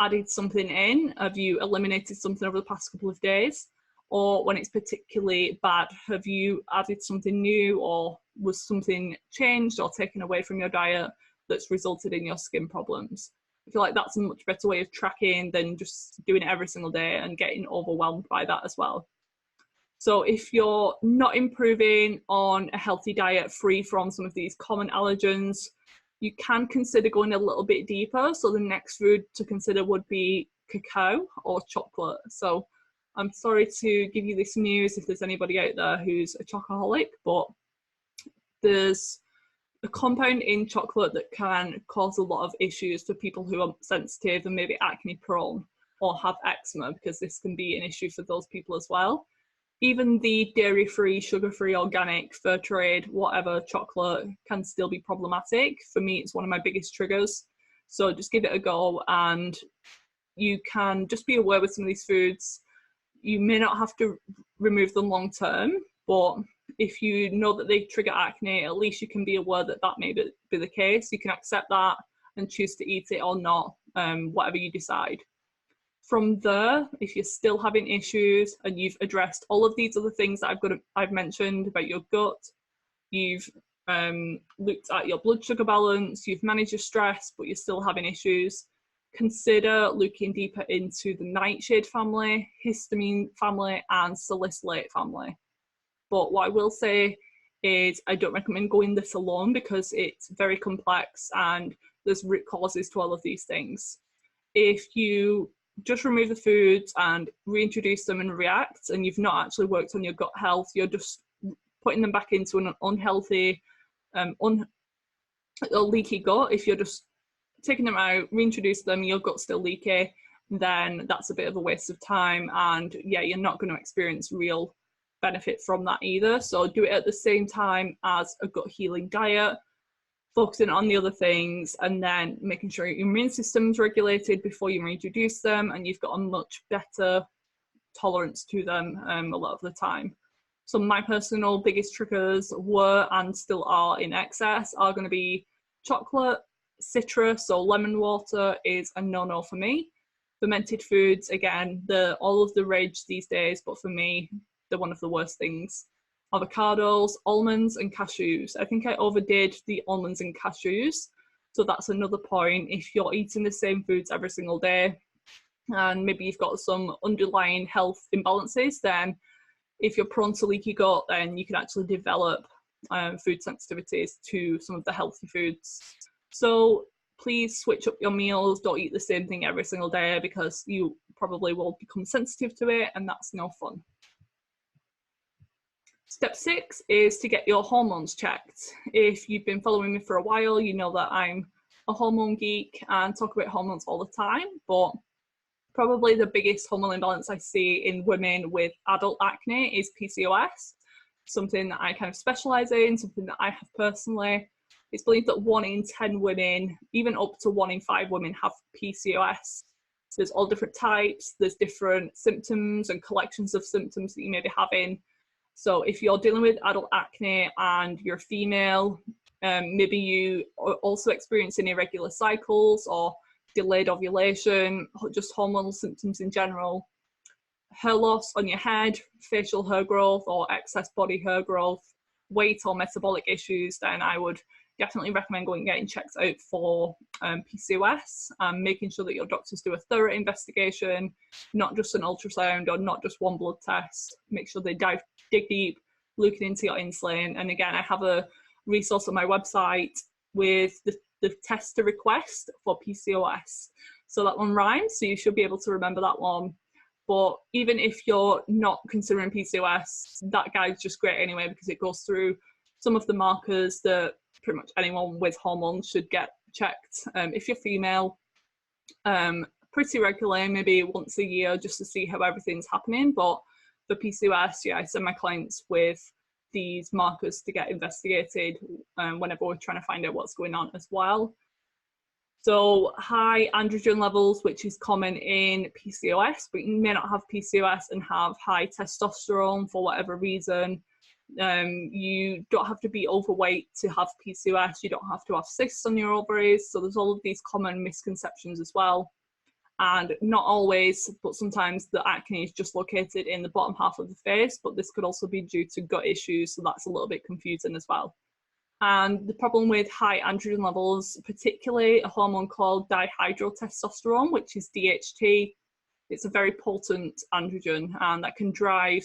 added something in? Have you eliminated something over the past couple of days? Or when it's particularly bad, have you added something new, or was something changed or taken away from your diet that's resulted in your skin problems. I feel like that's a much better way of tracking than just doing it every single day and getting overwhelmed by that as well. So if you're not improving on a healthy diet free from some of these common allergens, you can consider going a little bit deeper. So the next food to consider would be cacao or chocolate. So I'm sorry to give you this news if there's anybody out there who's a chocoholic, but there's a compound in chocolate that can cause a lot of issues for people who are sensitive and maybe acne prone or have eczema, because this can be an issue for those people as well. Even the dairy-free, sugar-free, organic, fair trade, whatever chocolate can still be problematic. For me, it's one of my biggest triggers. So just give it a go, and you can just be aware with some of these foods. You may not have to remove them long term, but if you know that they trigger acne, at least you can be aware that that may be the case. You can accept that and choose to eat it or not, whatever you decide. From there, if you're still having issues and you've addressed all of these other things that I've mentioned about your gut, you've looked at your blood sugar balance, you've managed your stress, but you're still having issues, consider looking deeper into the nightshade family, histamine family, and salicylate family. But what I will say is I don't recommend going this alone because it's very complex and there's root causes to all of these things. If you just remove the foods and reintroduce them and react, and you've not actually worked on your gut health, you're just putting them back into an unhealthy, leaky gut. If you're just taking them out, reintroduce them, your gut's still leaky, then that's a bit of a waste of time, and yeah, you're not going to experience real benefit from that either. So do it at the same time as a gut healing diet, focusing on the other things, and then making sure your immune system's regulated before you reintroduce them, and you've got a much better tolerance to them a lot of the time. So my personal biggest triggers were and still are in excess are going to be chocolate, citrus, so lemon water is a no-no for me. Fermented foods, again, all of the rage these days, but for me, they're one of the worst things. Avocados, almonds, and cashews. I think I overdid the almonds and cashews. So that's another point. If you're eating the same foods every single day, and maybe you've got some underlying health imbalances, then if you're prone to leaky gut, then you can actually develop food sensitivities to some of the healthy foods. So please switch up your meals. Don't eat the same thing every single day because you probably will become sensitive to it, and that's no fun. Step 6 is to get your hormones checked. If you've been following me for a while, you know that I'm a hormone geek and talk about hormones all the time, but probably the biggest hormone imbalance I see in women with adult acne is PCOS, something that I kind of specialize in, something that I have personally. It's believed that 1 in 10 women, even up to 1 in 5 women, have PCOS. There's all different types, there's different symptoms and collections of symptoms that you may be having. So if you're dealing with adult acne and you're female, maybe you are also experiencing irregular cycles or delayed ovulation, just hormonal symptoms in general, hair loss on your head, facial hair growth or excess body hair growth, weight or metabolic issues, then I would definitely recommend going and getting checked out for PCOS, and making sure that your doctors do a thorough investigation, not just an ultrasound or not just one blood test. Make sure they dig deep, looking into your insulin. And again, I have a resource on my website with the test to request for PCOS. So that one rhymes, so you should be able to remember that one. But even if you're not considering PCOS, that guide's just great anyway, because it goes through some of the markers that pretty much anyone with hormones should get checked. If you're female, pretty regularly, maybe once a year, just to see how everything's happening. But for PCOS, yeah, I send my clients with these markers to get investigated whenever we're trying to find out what's going on as well. So high androgen levels, which is common in PCOS, but you may not have PCOS and have high testosterone for whatever reason. You don't have to be overweight to have PCOS. You don't have to have cysts on your ovaries. So there's all of these common misconceptions as well. And not always, but sometimes the acne is just located in the bottom half of the face, but this could also be due to gut issues. So that's a little bit confusing as well. And the problem with high androgen levels, particularly a hormone called dihydrotestosterone, which is DHT, it's a very potent androgen, and that can drive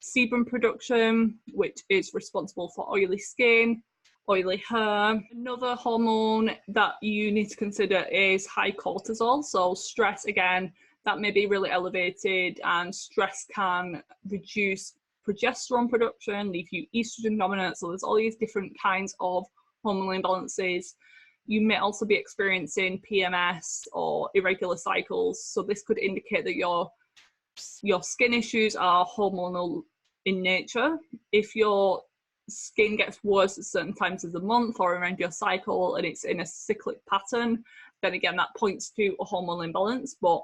sebum production, which is responsible for oily skin, oily hair. Another hormone that you need to consider is high cortisol. So stress, again, that may be really elevated, and stress can reduce progesterone production, leave you estrogen dominant. So there's all these different kinds of hormonal imbalances. You may also be experiencing PMS or irregular cycles. So this could indicate that your skin issues are hormonal in nature. If your skin gets worse at certain times of the month or around your cycle and it's in a cyclic pattern, then again, that points to a hormonal imbalance. But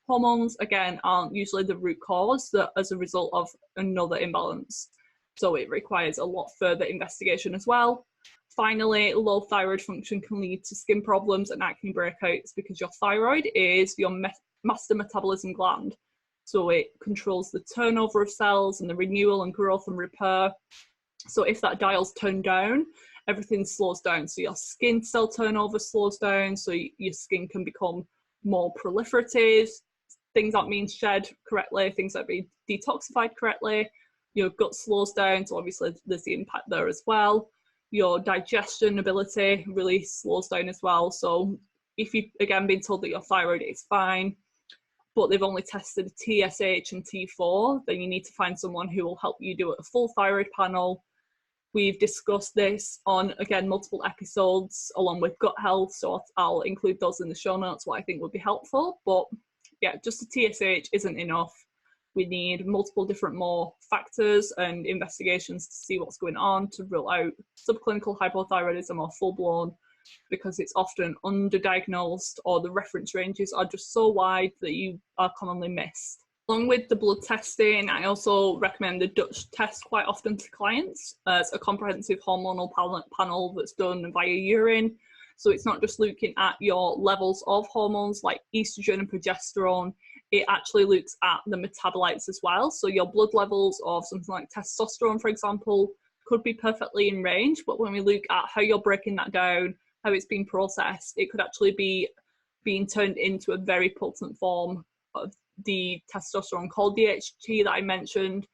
hormones, again, aren't usually the root cause, that as a result of another imbalance. So it requires a lot further investigation as well. Finally, low thyroid function can lead to skin problems and acne breakouts because your thyroid is your master metabolism gland. So it controls the turnover of cells and the renewal and growth and repair. So if that dial's turned down, everything slows down. So your skin cell turnover slows down, so your skin can become more proliferative, things aren't being shed correctly, things aren't being detoxified correctly, your gut slows down, so obviously there's the impact there as well. Your digestion ability really slows down as well. So if you've, again, been told that your thyroid is fine, but they've only tested TSH and T4, then you need to find someone who will help you do a full thyroid panel. We've discussed this on, again, multiple episodes along with gut health, so I'll include those in the show notes, what I think would be helpful. But yeah, just a TSH isn't enough. We need multiple different more factors and investigations to see what's going on, to rule out subclinical hypothyroidism or full-blown, because it's often underdiagnosed or the reference ranges are just so wide that you are commonly missed. Along with the blood testing, I also recommend the Dutch test quite often to clients as a comprehensive hormonal panel that's done via urine. So it's not just looking at your levels of hormones like estrogen and progesterone, it actually looks at the metabolites as well. So your blood levels of something like testosterone, for example, could be perfectly in range, but when we look at how you're breaking that down, how it's being processed, it could actually be being turned into a very potent form of the testosterone called DHT that I mentioned.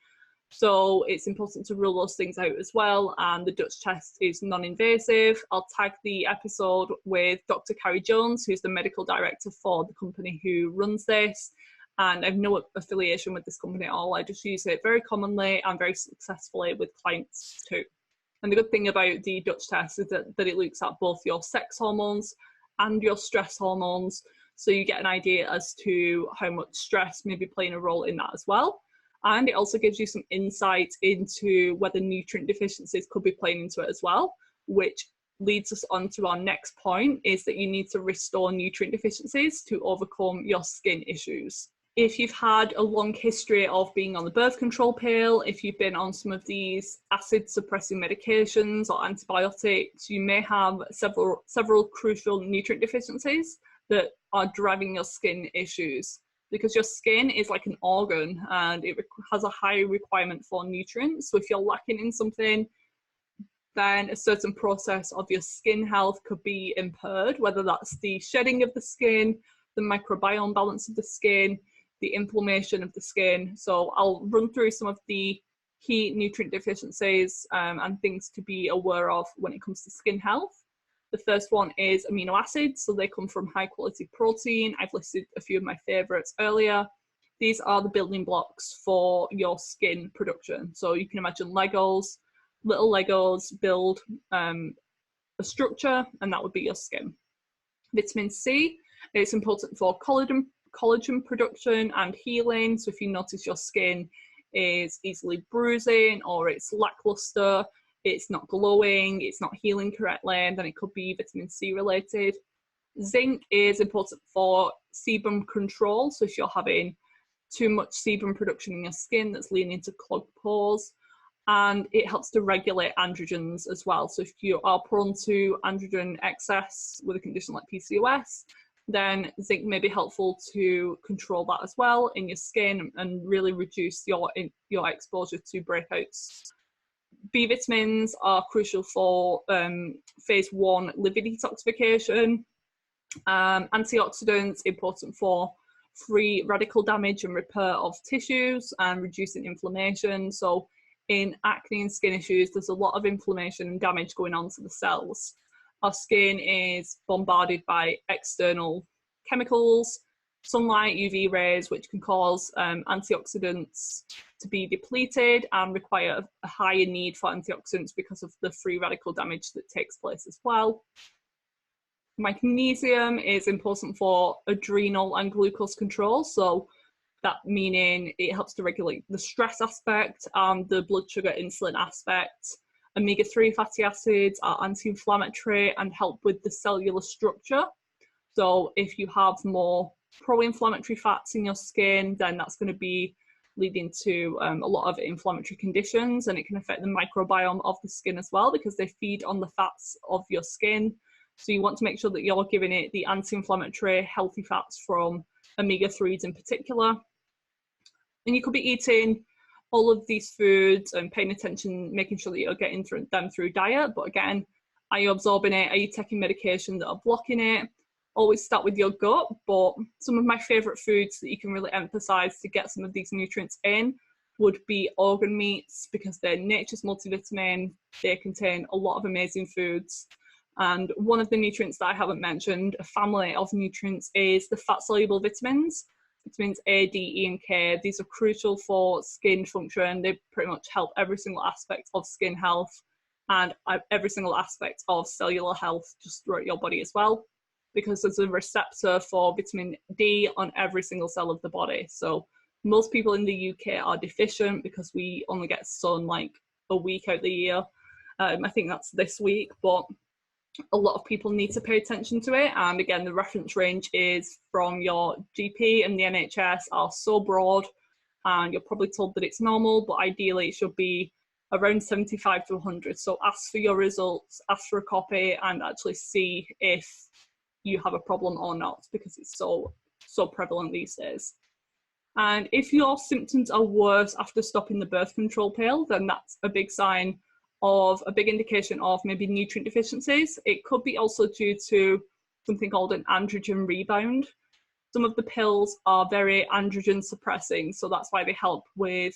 So it's important to rule those things out as well, and the Dutch test is non-invasive. I'll tag the episode with Dr. Carrie Jones, who's the medical director for the company who runs this, and I've no affiliation with this company at all. I just use it very commonly and very successfully with clients too. And the good thing about the Dutch test is that it looks at both your sex hormones and your stress hormones, so you get an idea as to how much stress may be playing a role in that as well. And it also gives you some insight into whether nutrient deficiencies could be playing into it as well, which leads us on to our next point, is that you need to restore nutrient deficiencies to overcome your skin issues. If you've had a long history of being on the birth control pill, if you've been on some of these acid suppressing medications or antibiotics, you may have several crucial nutrient deficiencies that are driving your skin issues, because your skin is like an organ and it has a high requirement for nutrients. So if you're lacking in something, then a certain process of your skin health could be impaired, whether that's the shedding of the skin, the microbiome balance of the skin, the inflammation of the skin. So I'll run through some of the key nutrient deficiencies and things to be aware of when it comes to skin health. The first one is amino acids. So they come from high quality protein. I've listed a few of my favorites earlier. These are the building blocks for your skin production. So you can imagine Legos, little Legos build a structure, and that would be your skin. Vitamin C, it's important for collagen production and healing. So if you notice your skin is easily bruising or it's lackluster, it's not glowing, it's not healing correctly, then it could be vitamin C related. Zinc is important for sebum control. So if you're having too much sebum production in your skin, that's leading to clogged pores. And it helps to regulate androgens as well. So if you are prone to androgen excess with a condition like PCOS, then zinc may be helpful to control that as well in your skin and really reduce your exposure to breakouts. B vitamins are crucial for phase 1 liver detoxification. Antioxidants, important for free radical damage and repair of tissues and reducing inflammation. So in acne and skin issues, there's a lot of inflammation and damage going on to the cells. Our skin is bombarded by external chemicals, sunlight, UV rays, which can cause antioxidants to be depleted and require a higher need for antioxidants because of the free radical damage that takes place as well. Magnesium is important for adrenal and glucose control, so that meaning it helps to regulate the stress aspect and the blood sugar insulin aspect. Omega-3 fatty acids are anti-inflammatory and help with the cellular structure. So if you have more pro-inflammatory fats in your skin, then that's going to be leading to a lot of inflammatory conditions, and it can affect the microbiome of the skin as well because they feed on the fats of your skin. So you want to make sure that you're giving it the anti-inflammatory healthy fats from omega-3s in particular. And you could be eating all of these foods and paying attention, making sure that you're getting them through diet. But again, are you absorbing it? Are you taking medication that are blocking it? Always start with your gut. But some of my favorite foods that you can really emphasize to get some of these nutrients in would be organ meats, because they're nature's multivitamin. They contain a lot of amazing foods. And one of the nutrients that I haven't mentioned, a family of nutrients, is the fat-soluble vitamins. Vitamins A, D, E, and K. These are crucial for skin function. They pretty much help every single aspect of skin health and every single aspect of cellular health just throughout your body as well, because there's a receptor for vitamin D on every single cell of the body. So most people in the UK are deficient because we only get sun like a week out the year. I think that's this week, but a lot of people need to pay attention to it. And again, the reference range is from your GP, and the NHS are so broad, and you're probably told that it's normal, but ideally it should be around 75 to 100. So ask for your results, ask for a copy, and actually see if you have a problem or not, because it's so prevalent these days. And if your symptoms are worse after stopping the birth control pill, then that's a big sign of a big indication of maybe nutrient deficiencies. It could be also due to something called an androgen rebound. Some of the pills are very androgen suppressing, so that's why they help with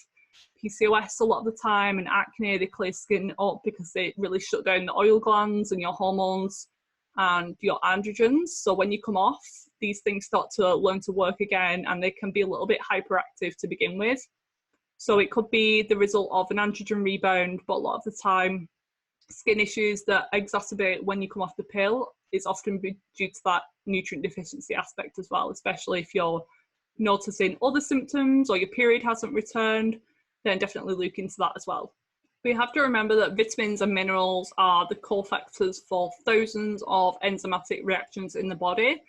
PCOS a lot of the time, and acne. They clear skin up because they really shut down the oil glands and your hormones and your androgens. So when you come off, these things start to learn to work again, and they can be a little bit hyperactive to begin with. So it could be the result of an androgen rebound, but a lot of the time, skin issues that exacerbate when you come off the pill is often due to that nutrient deficiency aspect as well, especially if you're noticing other symptoms or your period hasn't returned, then definitely look into that as well. We have to remember that vitamins and minerals are the cofactors for thousands of enzymatic reactions in the body.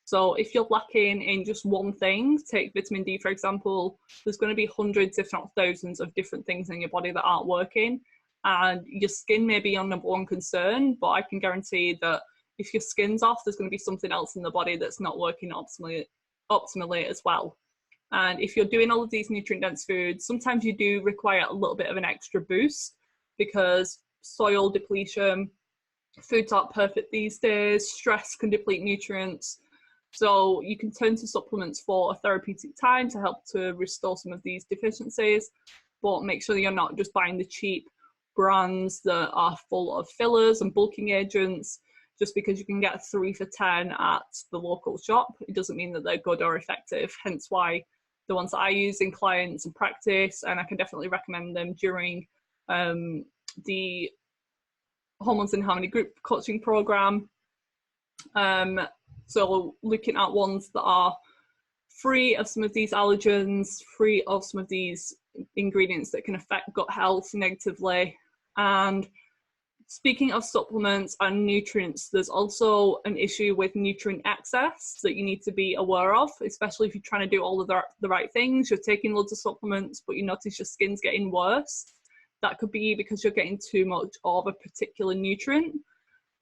So if you're lacking in just one thing, take vitamin D for example, there's going to be hundreds if not thousands of different things in your body that aren't working, and your skin may be your number one concern, but I can guarantee that if your skin's off, there's going to be something else in the body that's not working optimally as well. And if you're doing all of these nutrient dense foods, sometimes you do require a little bit of an extra boost because soil depletion, foods aren't perfect these days, stress can deplete nutrients. So you can turn to supplements for a therapeutic time to help to restore some of these deficiencies, but make sure that you're not just buying the cheap brands that are full of fillers and bulking agents. Just because you can get 3 for 10 at the local shop, it doesn't mean that they're good or effective. Hence why the ones that I use in clients and practice, and I can definitely recommend them during the Hormones in Harmony group coaching program. So looking at ones that are free of some of these allergens, free of some of these ingredients that can affect gut health negatively. And speaking of supplements and nutrients, there's also an issue with nutrient excess that you need to be aware of, especially if you're trying to do all of the right things. You're taking loads of supplements, but you notice your skin's getting worse. That could be because you're getting too much of a particular nutrient.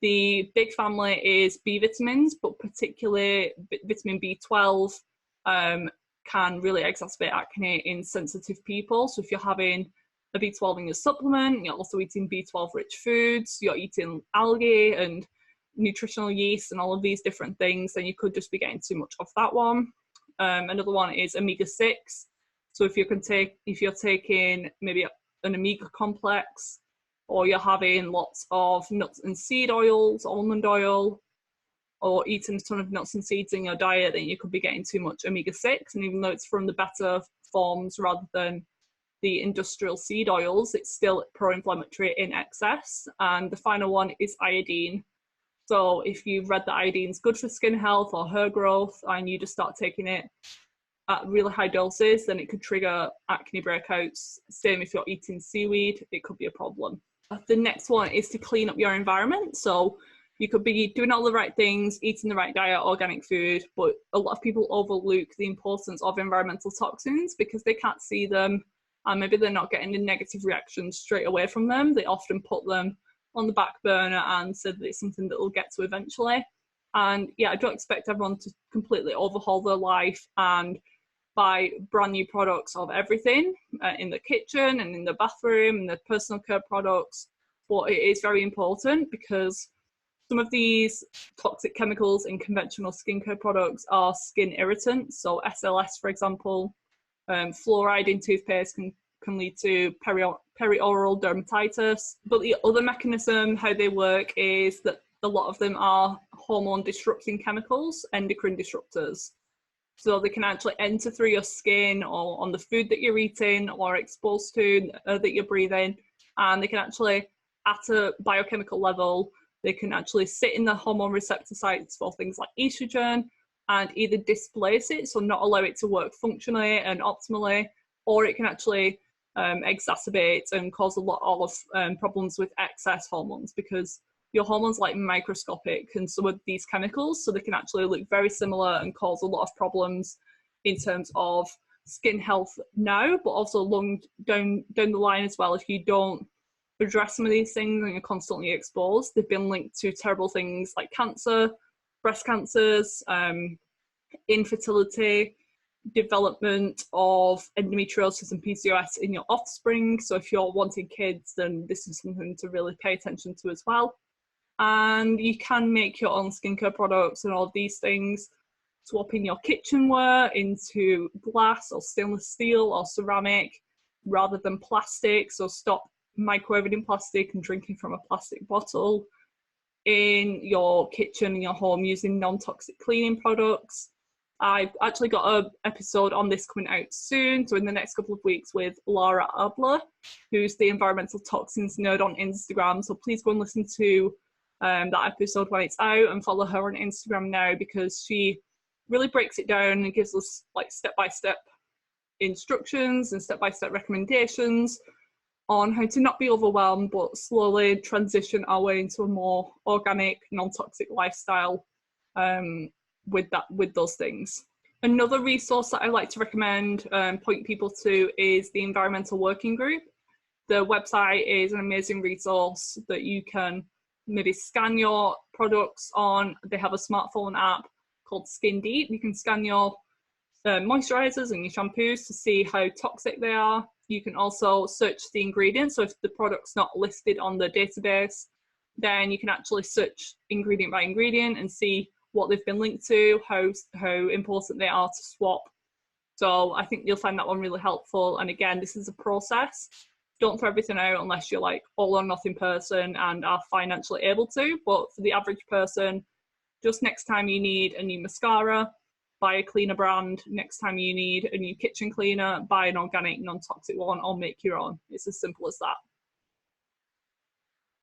The big family is B vitamins, but particularly vitamin B12 can really exacerbate acne in sensitive people. So if you're having a B12 in your supplement, you're also eating B12 rich foods, you're eating algae and nutritional yeast and all of these different things, then you could just be getting too much of that one. Another one is omega-6. So if you're taking maybe an omega complex, or you're having lots of nuts and seed oils, almond oil, or eating a ton of nuts and seeds in your diet, then you could be getting too much omega-6. And even though it's from the better forms rather than the industrial seed oils, it's still pro-inflammatory in excess. And the final one is iodine. So if you've read that iodine is good for skin health or hair growth, and you just start taking it at really high doses, then it could trigger acne breakouts. Same if you're eating seaweed, it could be a problem. The next one is to clean up your environment. So you could be doing all the right things, eating the right diet, organic food, but a lot of people overlook the importance of environmental toxins because they can't see them, and maybe they're not getting the negative reactions straight away from them. They often put them on the back burner and say that it's something that they'll get to eventually. And yeah, I don't expect everyone to completely overhaul their life and buy brand new products of everything in the kitchen and in the bathroom and the personal care products. But it is very important because some of these toxic chemicals in conventional skincare products are skin irritants. So SLS, for example, fluoride in toothpaste can lead to perioral dermatitis. But the other mechanism, how they work, is that a lot of them are hormone disrupting chemicals, endocrine disruptors. So they can actually enter through your skin or on the food that you're eating or exposed to that you're breathing. And they can actually, at a biochemical level, they can actually sit in the hormone receptor sites for things like estrogen and either displace it, so not allow it to work functionally and optimally, or it can actually exacerbate and cause a lot of problems with excess hormones, because your hormones like microscopic and some of these chemicals, so they can actually look very similar and cause a lot of problems in terms of skin health now, but also long down the line as well. If you don't address some of these things and you're constantly exposed, they've been linked to terrible things like cancer, breast cancers, infertility, development of endometriosis and PCOS in your offspring. So if you're wanting kids, then this is something to really pay attention to as well. And you can make your own skincare products and all of these things, swapping your kitchenware into glass or stainless steel or ceramic rather than plastic. So stop microwaving in plastic and drinking from a plastic bottle. In your kitchen, in your home, using non-toxic cleaning products. I've actually got an episode on this coming out soon, so in the next couple of weeks, with Laura Adler, who's the environmental toxins nerd on Instagram. So please go and listen to that episode when it's out and follow her on Instagram now, because she really breaks it down and gives us like step-by-step instructions and step-by-step recommendations on how to not be overwhelmed but slowly transition our way into a more organic, non-toxic lifestyle with those things. Another resource that I like to recommend, point people to, is the Environmental Working Group. The website is an amazing resource that you can maybe scan your products on. They have a smartphone app called Skin Deep. You can scan your moisturizers and your shampoos to see how toxic they are. You can also search the ingredients. So if the product's not listed on the database, then you can actually search ingredient by ingredient and see what they've been linked to, how important they are to swap. So I think you'll find that one really helpful. And again, this is a process. Don't throw everything out unless you're like all or nothing person and are financially able to. But for the average person, just next time you need a new mascara, buy a cleaner brand. Next time you need a new kitchen cleaner, buy an organic, non-toxic one or make your own. It's as simple as that.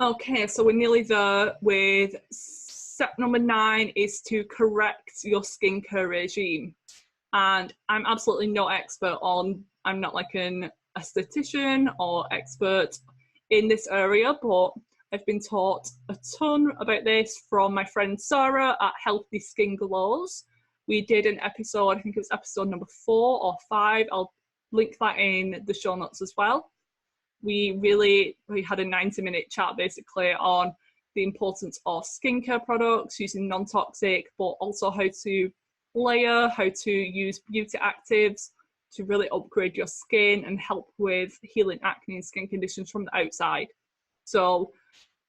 Okay, so we're nearly there with step number 9 is to correct your skincare regime. And I'm absolutely no expert on, I'm not like an esthetician or expert in this area, but I've been taught a ton about this from my friend Sarah at Healthy Skin Glows. We did an episode, I think it was episode number 4 or 5. I'll link that in the show notes as well. We had a 90-minute chat basically on the importance of skincare products, using non-toxic, but also how to layer, how to use beauty actives, to really upgrade your skin and help with healing acne and skin conditions from the outside. So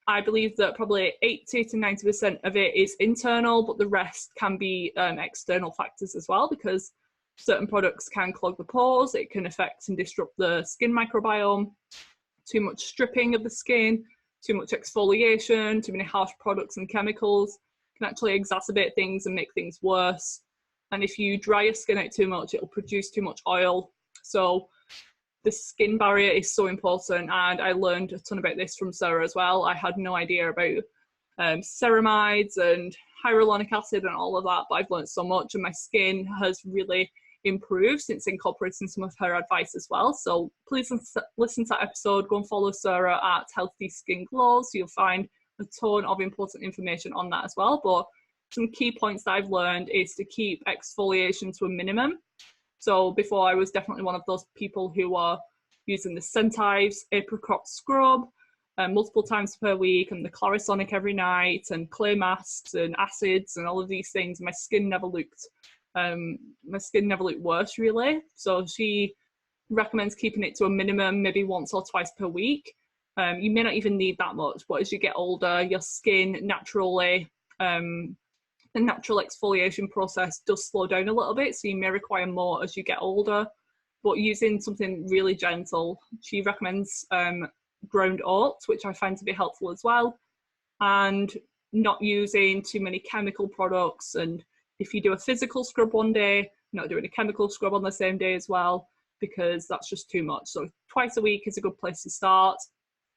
I believe that probably 80 to 90% of it is internal, but the rest can be external factors as well, because certain products can clog the pores, it can affect and disrupt the skin microbiome, too much stripping of the skin, too much exfoliation, too many harsh products and chemicals can actually exacerbate things and make things worse. And if you dry your skin out too much, it'll produce too much oil. So the skin barrier is so important, and I learned a ton about this from Sarah as well. I had no idea about ceramides and hyaluronic acid and all of that, but I've learned so much, and my skin has really improved since incorporating some of her advice as well. So please listen to that episode. Go and follow Sarah at Healthy Skin Glows. You'll find a ton of important information on that as well. But some key points that I've learned is to keep exfoliation to a minimum. So before, I was definitely one of those people who are using the Sensitivities apricot scrub multiple times per week, and the Clarisonic every night, and clay masks and acids and all of these things. My skin never looked worse, really. So she recommends keeping it to a minimum, maybe once or twice per week. You may not even need that much, but as you get older, your skin naturally, the natural exfoliation process does slow down a little bit, so you may require more as you get older. But using something really gentle, she recommends ground oats, which I find to be helpful as well, and not using too many chemical products. And if you do a physical scrub one day, not doing a chemical scrub on the same day as well, because that's just too much. So twice a week is a good place to start.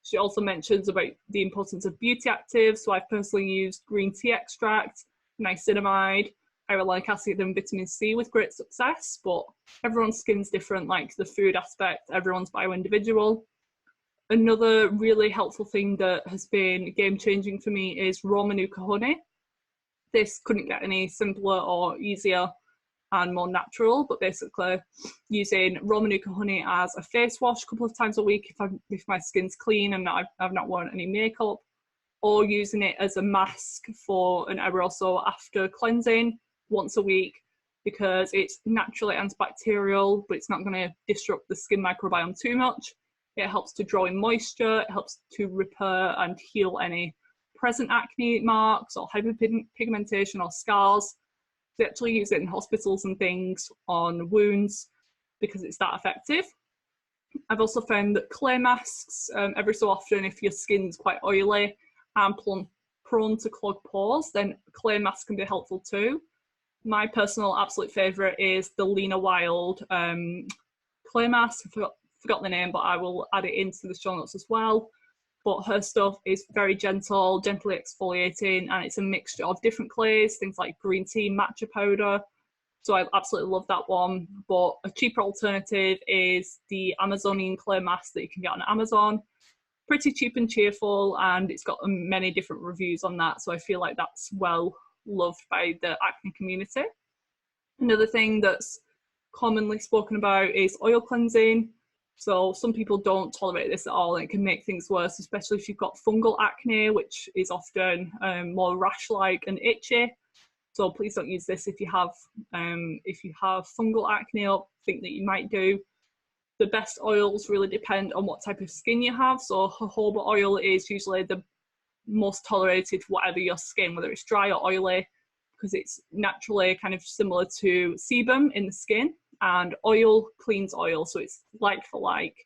She also mentions about the importance of beauty actives. So I've personally used green tea extract, niacinamide, hyaluronic acid and vitamin C with great success, but everyone's skin's different, like the food aspect, everyone's bio-individual. Another really helpful thing that has been game-changing for me is raw manuka honey. This couldn't get any simpler or easier and more natural, but basically using raw manuka honey as a face wash a couple of times a week if my skin's clean and I've not worn any makeup, or using it as a mask for an hour or so after cleansing once a week, because it's naturally antibacterial, but it's not going to disrupt the skin microbiome too much. It helps to draw in moisture, it helps to repair and heal any present acne marks or hyperpigmentation or scars. They actually use it in hospitals and things on wounds because it's that effective. I've also found that clay masks, every so often, if your skin's quite oily and prone to clogged pores, then clay masks can be helpful too. My personal absolute favourite is the Lena Wild clay mask. I forgot the name, but I will add it into the show notes as well. But her stuff is very gentle, gently exfoliating, and it's a mixture of different clays, things like green tea, matcha powder. So I absolutely love that one. But a cheaper alternative is the Amazonian clay mask that you can get on Amazon. Pretty cheap and cheerful, and it's got many different reviews on that, so I feel like that's well loved by the acne community. Another thing that's commonly spoken about is oil cleansing. So some people don't tolerate this at all, and it can make things worse, especially if you've got fungal acne, which is often more rash-like and itchy. So please don't use this if you have fungal acne, or think that you might do. The best oils really depend on what type of skin you have. So jojoba oil is usually the most tolerated for whatever your skin, whether it's dry or oily, because it's naturally kind of similar to sebum in the skin, and oil cleans oil, so it's like for like.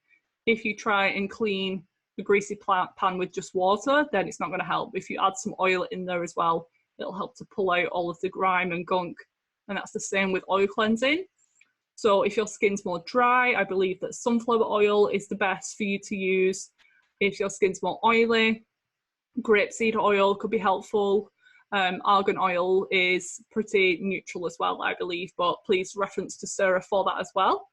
If you try and clean a greasy pan with just water, then it's not going to help. If you add some oil in there as well, it'll help to pull out all of the grime and gunk, and that's the same with oil cleansing. So if your skin's more dry, I believe that sunflower oil is the best for you to use. If your skin's more oily, grapeseed oil could be helpful. Argan oil is pretty neutral as well, I believe, but please reference to Sarah for that as well.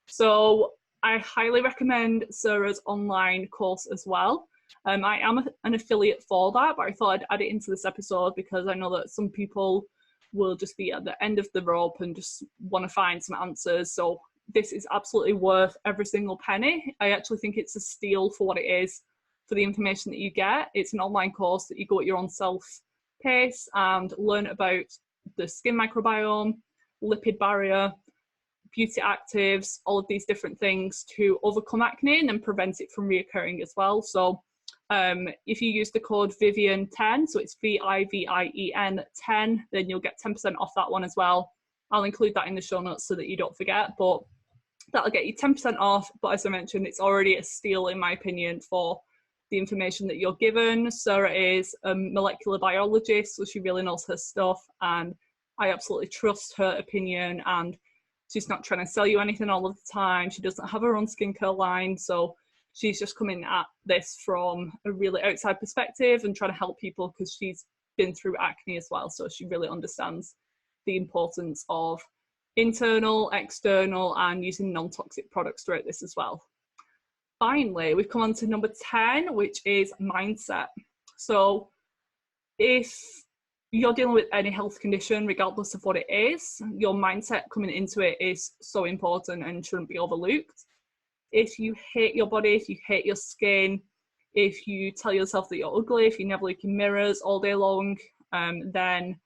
So I highly recommend Sarah's online course as well. I am an affiliate for that, but I thought I'd add it into this episode because I know that some people will just be at the end of the rope and just want to find some answers. So this is absolutely worth every single penny. I actually think it's a steal for what it is, for the information that you get. It's an online course that you go at your own pace and learn about the skin microbiome, lipid barrier, beauty actives, all of these different things to overcome acne and then prevent it from reoccurring as well. So if you use the code Vivian10, so it's VIVIEN 10, then you'll get 10% off that one as well. I'll include that in the show notes so that you don't forget, but that'll get you 10% off. But as I mentioned, it's already a steal in my opinion for the information that you're given. Sarah is a molecular biologist, so she really knows her stuff, and I absolutely trust her opinion, and she's not trying to sell you anything all of the time. She doesn't have her own skincare line, so she's just coming at this from a really outside perspective and trying to help people because she's been through acne as well, so she really understands the importance of internal, external, and using non-toxic products throughout this as well. Finally, we've come on to number 10, which is mindset. So if you're dealing with any health condition, regardless of what it is, your mindset coming into it is so important and shouldn't be overlooked. If you hate your body, if you hate your skin, if you tell yourself that you're ugly, if you never look in mirrors all day long, then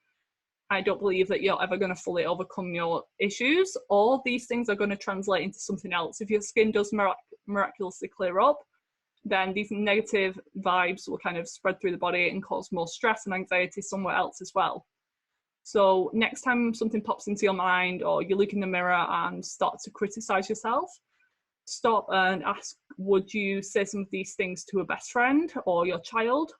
I don't believe that you're ever going to fully overcome your issues, or these things are going to translate into something else. If your skin does miraculously clear up, then these negative vibes will kind of spread through the body and cause more stress and anxiety somewhere else as well. So next time something pops into your mind, or you look in the mirror and start to criticize yourself, stop and ask, would you say some of these things to a best friend or your child?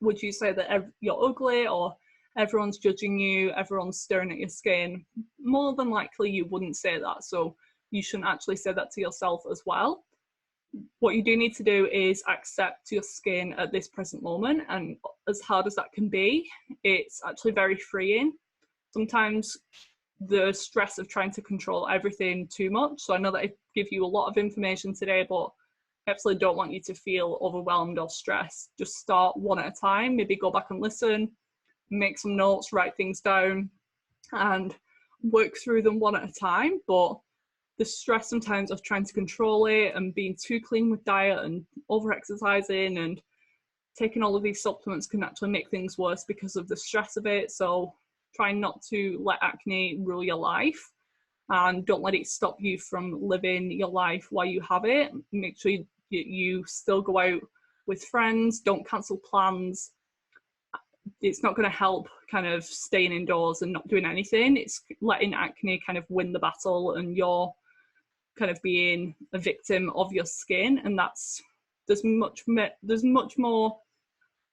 Would you say that you're ugly, or everyone's judging you, everyone's staring at your skin? More than likely you wouldn't say that, so you shouldn't actually say that to yourself as well. What you do need to do is accept your skin at this present moment, and as hard as that can be, it's actually very freeing. Sometimes the stress of trying to control everything too much, so I know that I give you a lot of information today, but I absolutely don't want you to feel overwhelmed or stressed. Just start one at a time, maybe go back and listen, make some notes, write things down, and work through them one at a time. But the stress sometimes of trying to control it and being too clean with diet and over-exercising and taking all of these supplements can actually make things worse because of the stress of it. So try not to let acne rule your life, and don't let it stop you from living your life while you have it. Make sure you still go out with friends, don't cancel plans. It's not going to help kind of staying indoors and not doing anything. It's letting acne kind of win the battle, and you're kind of being a victim of your skin. And there's much more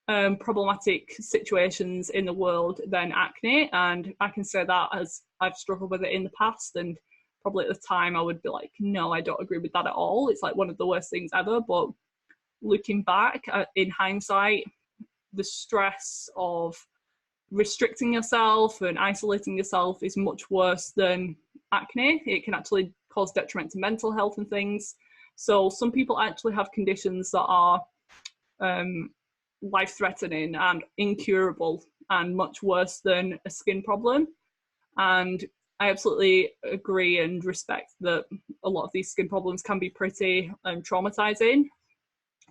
problematic situations in the world than acne, and I can say that as I've struggled with it in the past, and probably at the time I would be like, no, I don't agree with that at all. It's like one of the worst things ever. But looking back in hindsight, the stress of restricting yourself and isolating yourself is much worse than acne. It can actually cause detriment to mental health and things. So some people actually have conditions that are life-threatening and incurable and much worse than a skin problem. And I absolutely agree and respect that a lot of these skin problems can be pretty traumatizing,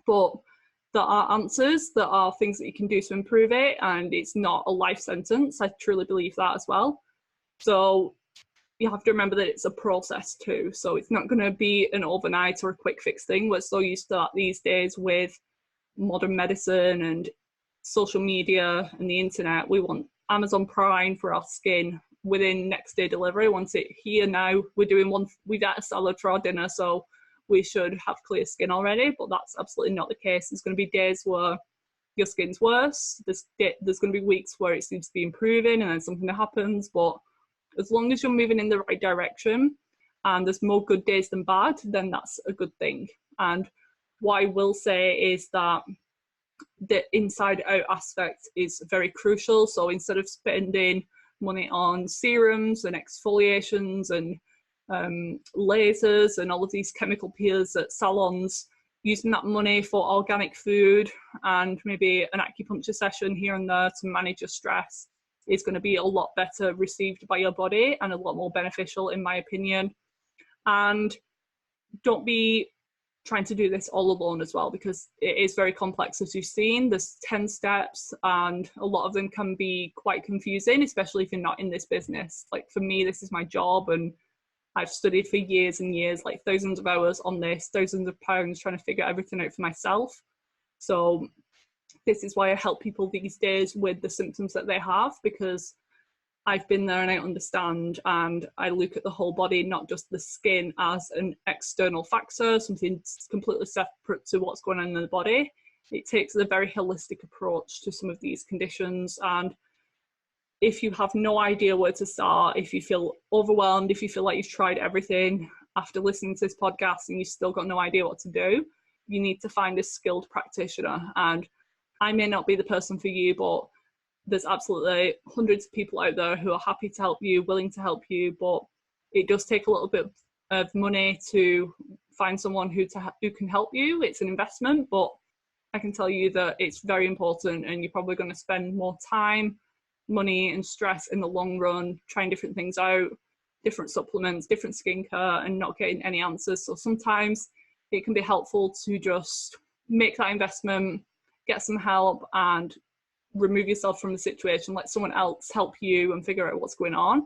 but there are answers, there are things that you can do to improve it, and it's not a life sentence. I truly believe that as well. So you have to remember that it's a process too. So it's not going to be an overnight or a quick fix thing. We're so used to that these days with modern medicine and social media and the internet. We want Amazon Prime for our skin within next day delivery. Want it here now. We've got a salad for our dinner, so we should have clear skin already, but that's absolutely not the case. There's going to be days where your skin's worse. There's going to be weeks where it seems to be improving and then something happens, but as long as you're moving in the right direction and there's more good days than bad, then that's a good thing. And what I will say is that the inside out aspect is very crucial. So instead of spending money on serums and exfoliations and lasers and all of these chemical peels at salons, using that money for organic food and maybe an acupuncture session here and there to manage your stress is going to be a lot better received by your body and a lot more beneficial, in my opinion. And don't be trying to do this all alone as well, because it is very complex. As you've seen, there's 10 steps and a lot of them can be quite confusing, especially if you're not in this business. Like for me, this is my job, and I've studied for years and years, like thousands of hours on this, thousands of pounds trying to figure everything out for myself. So this is why I help people these days with the symptoms that they have, because I've been there and I understand, and I look at the whole body, not just the skin as an external factor, something completely separate to what's going on in the body. It takes a very holistic approach to some of these conditions. And if you have no idea where to start, if you feel overwhelmed, if you feel like you've tried everything after listening to this podcast and you've still got no idea what to do, you need to find a skilled practitioner. And I may not be the person for you, but there's absolutely hundreds of people out there who are happy to help you, willing to help you, but it does take a little bit of money to find someone who can help you. It's an investment, but I can tell you that it's very important, and you're probably going to spend more time, money and stress in the long run trying different things out, different supplements, different skincare, and not getting any answers. So sometimes it can be helpful to just make that investment, get some help, and remove yourself from the situation, let someone else help you and figure out what's going on,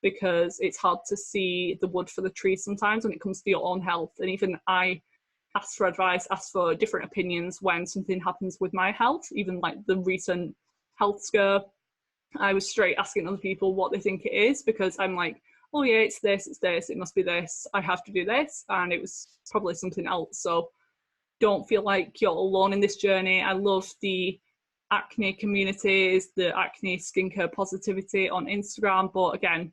because it's hard to see the wood for the trees sometimes when it comes to your own health. And even I ask for advice, ask for different opinions when something happens with my health. Even like the recent health scare, I was straight asking other people what they think it is, because I'm like, oh yeah, it's this, it must be this, I have to do this, and it was probably something else. So don't feel like you're alone in this journey. I love the acne communities, the acne skincare positivity on Instagram, but again,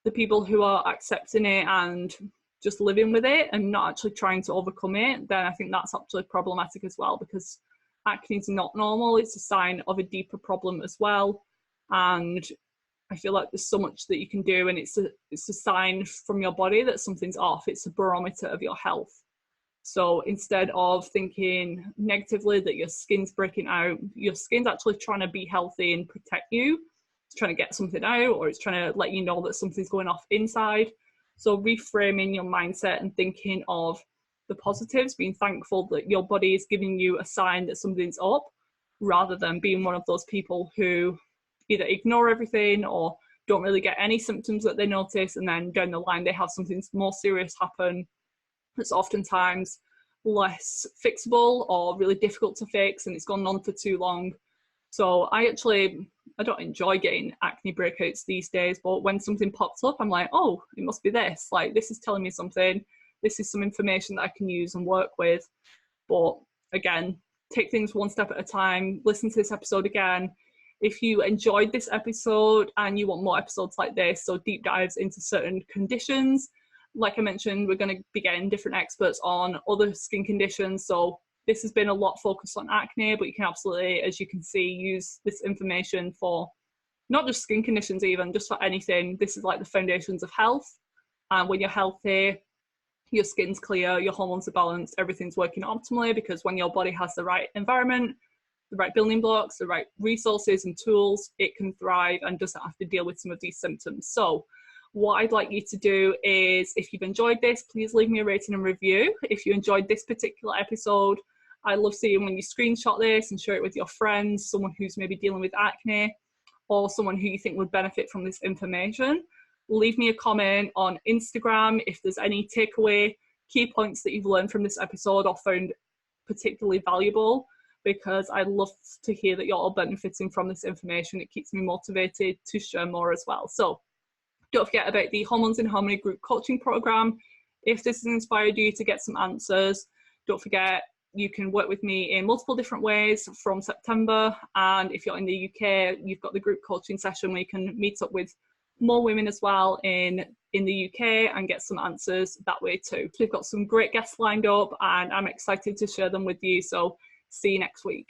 the people who are accepting it and just living with it and not actually trying to overcome it, then I think that's actually problematic as well, because acne is not normal. It's a sign of a deeper problem as well, and I feel like there's so much that you can do, and it's a sign from your body that something's off. It's a barometer of your health. So instead of thinking negatively that your skin's breaking out, your skin's actually trying to be healthy and protect you. It's trying to get something out, or it's trying to let you know that something's going off inside. So reframing your mindset and thinking of the positives, being thankful that your body is giving you a sign that something's up, rather than being one of those people who either ignore everything or don't really get any symptoms that they notice, and then down the line they have something more serious happen that's oftentimes less fixable or really difficult to fix, and it's gone on for too long. So I don't enjoy getting acne breakouts these days, but when something pops up, I'm like, oh, it must be this. Like, this is telling me something. This is some information that I can use and work with. But again, take things one step at a time. Listen to this episode again. If you enjoyed this episode and you want more episodes like this, so deep dives into certain conditions, like I mentioned, we're going to be getting different experts on other skin conditions. So this has been a lot focused on acne, but you can absolutely, as you can see, use this information for not just skin conditions, even just for anything. This is like the foundations of health. And when you're healthy, your skin's clear, your hormones are balanced, everything's working optimally, because when your body has the right environment, the right building blocks, the right resources and tools, it can thrive and doesn't have to deal with some of these symptoms. So what I'd like you to do is, if you've enjoyed this, please leave me a rating and review. If you enjoyed this particular episode, I love seeing when you screenshot this and share it with your friends, someone who's maybe dealing with acne, or someone who you think would benefit from this information. Leave me a comment on Instagram if there's any takeaway, key points that you've learned from this episode or found particularly valuable, because I love to hear that you're all benefiting from this information. It keeps me motivated to share more as well. So don't forget about the Hormones in Harmony group coaching program. If this has inspired you to get some answers, don't forget you can work with me in multiple different ways from September. And if you're in the UK, you've got the group coaching session where you can meet up with more women as well in the UK and get some answers that way too. We've got some great guests lined up and I'm excited to share them with you. So see you next week.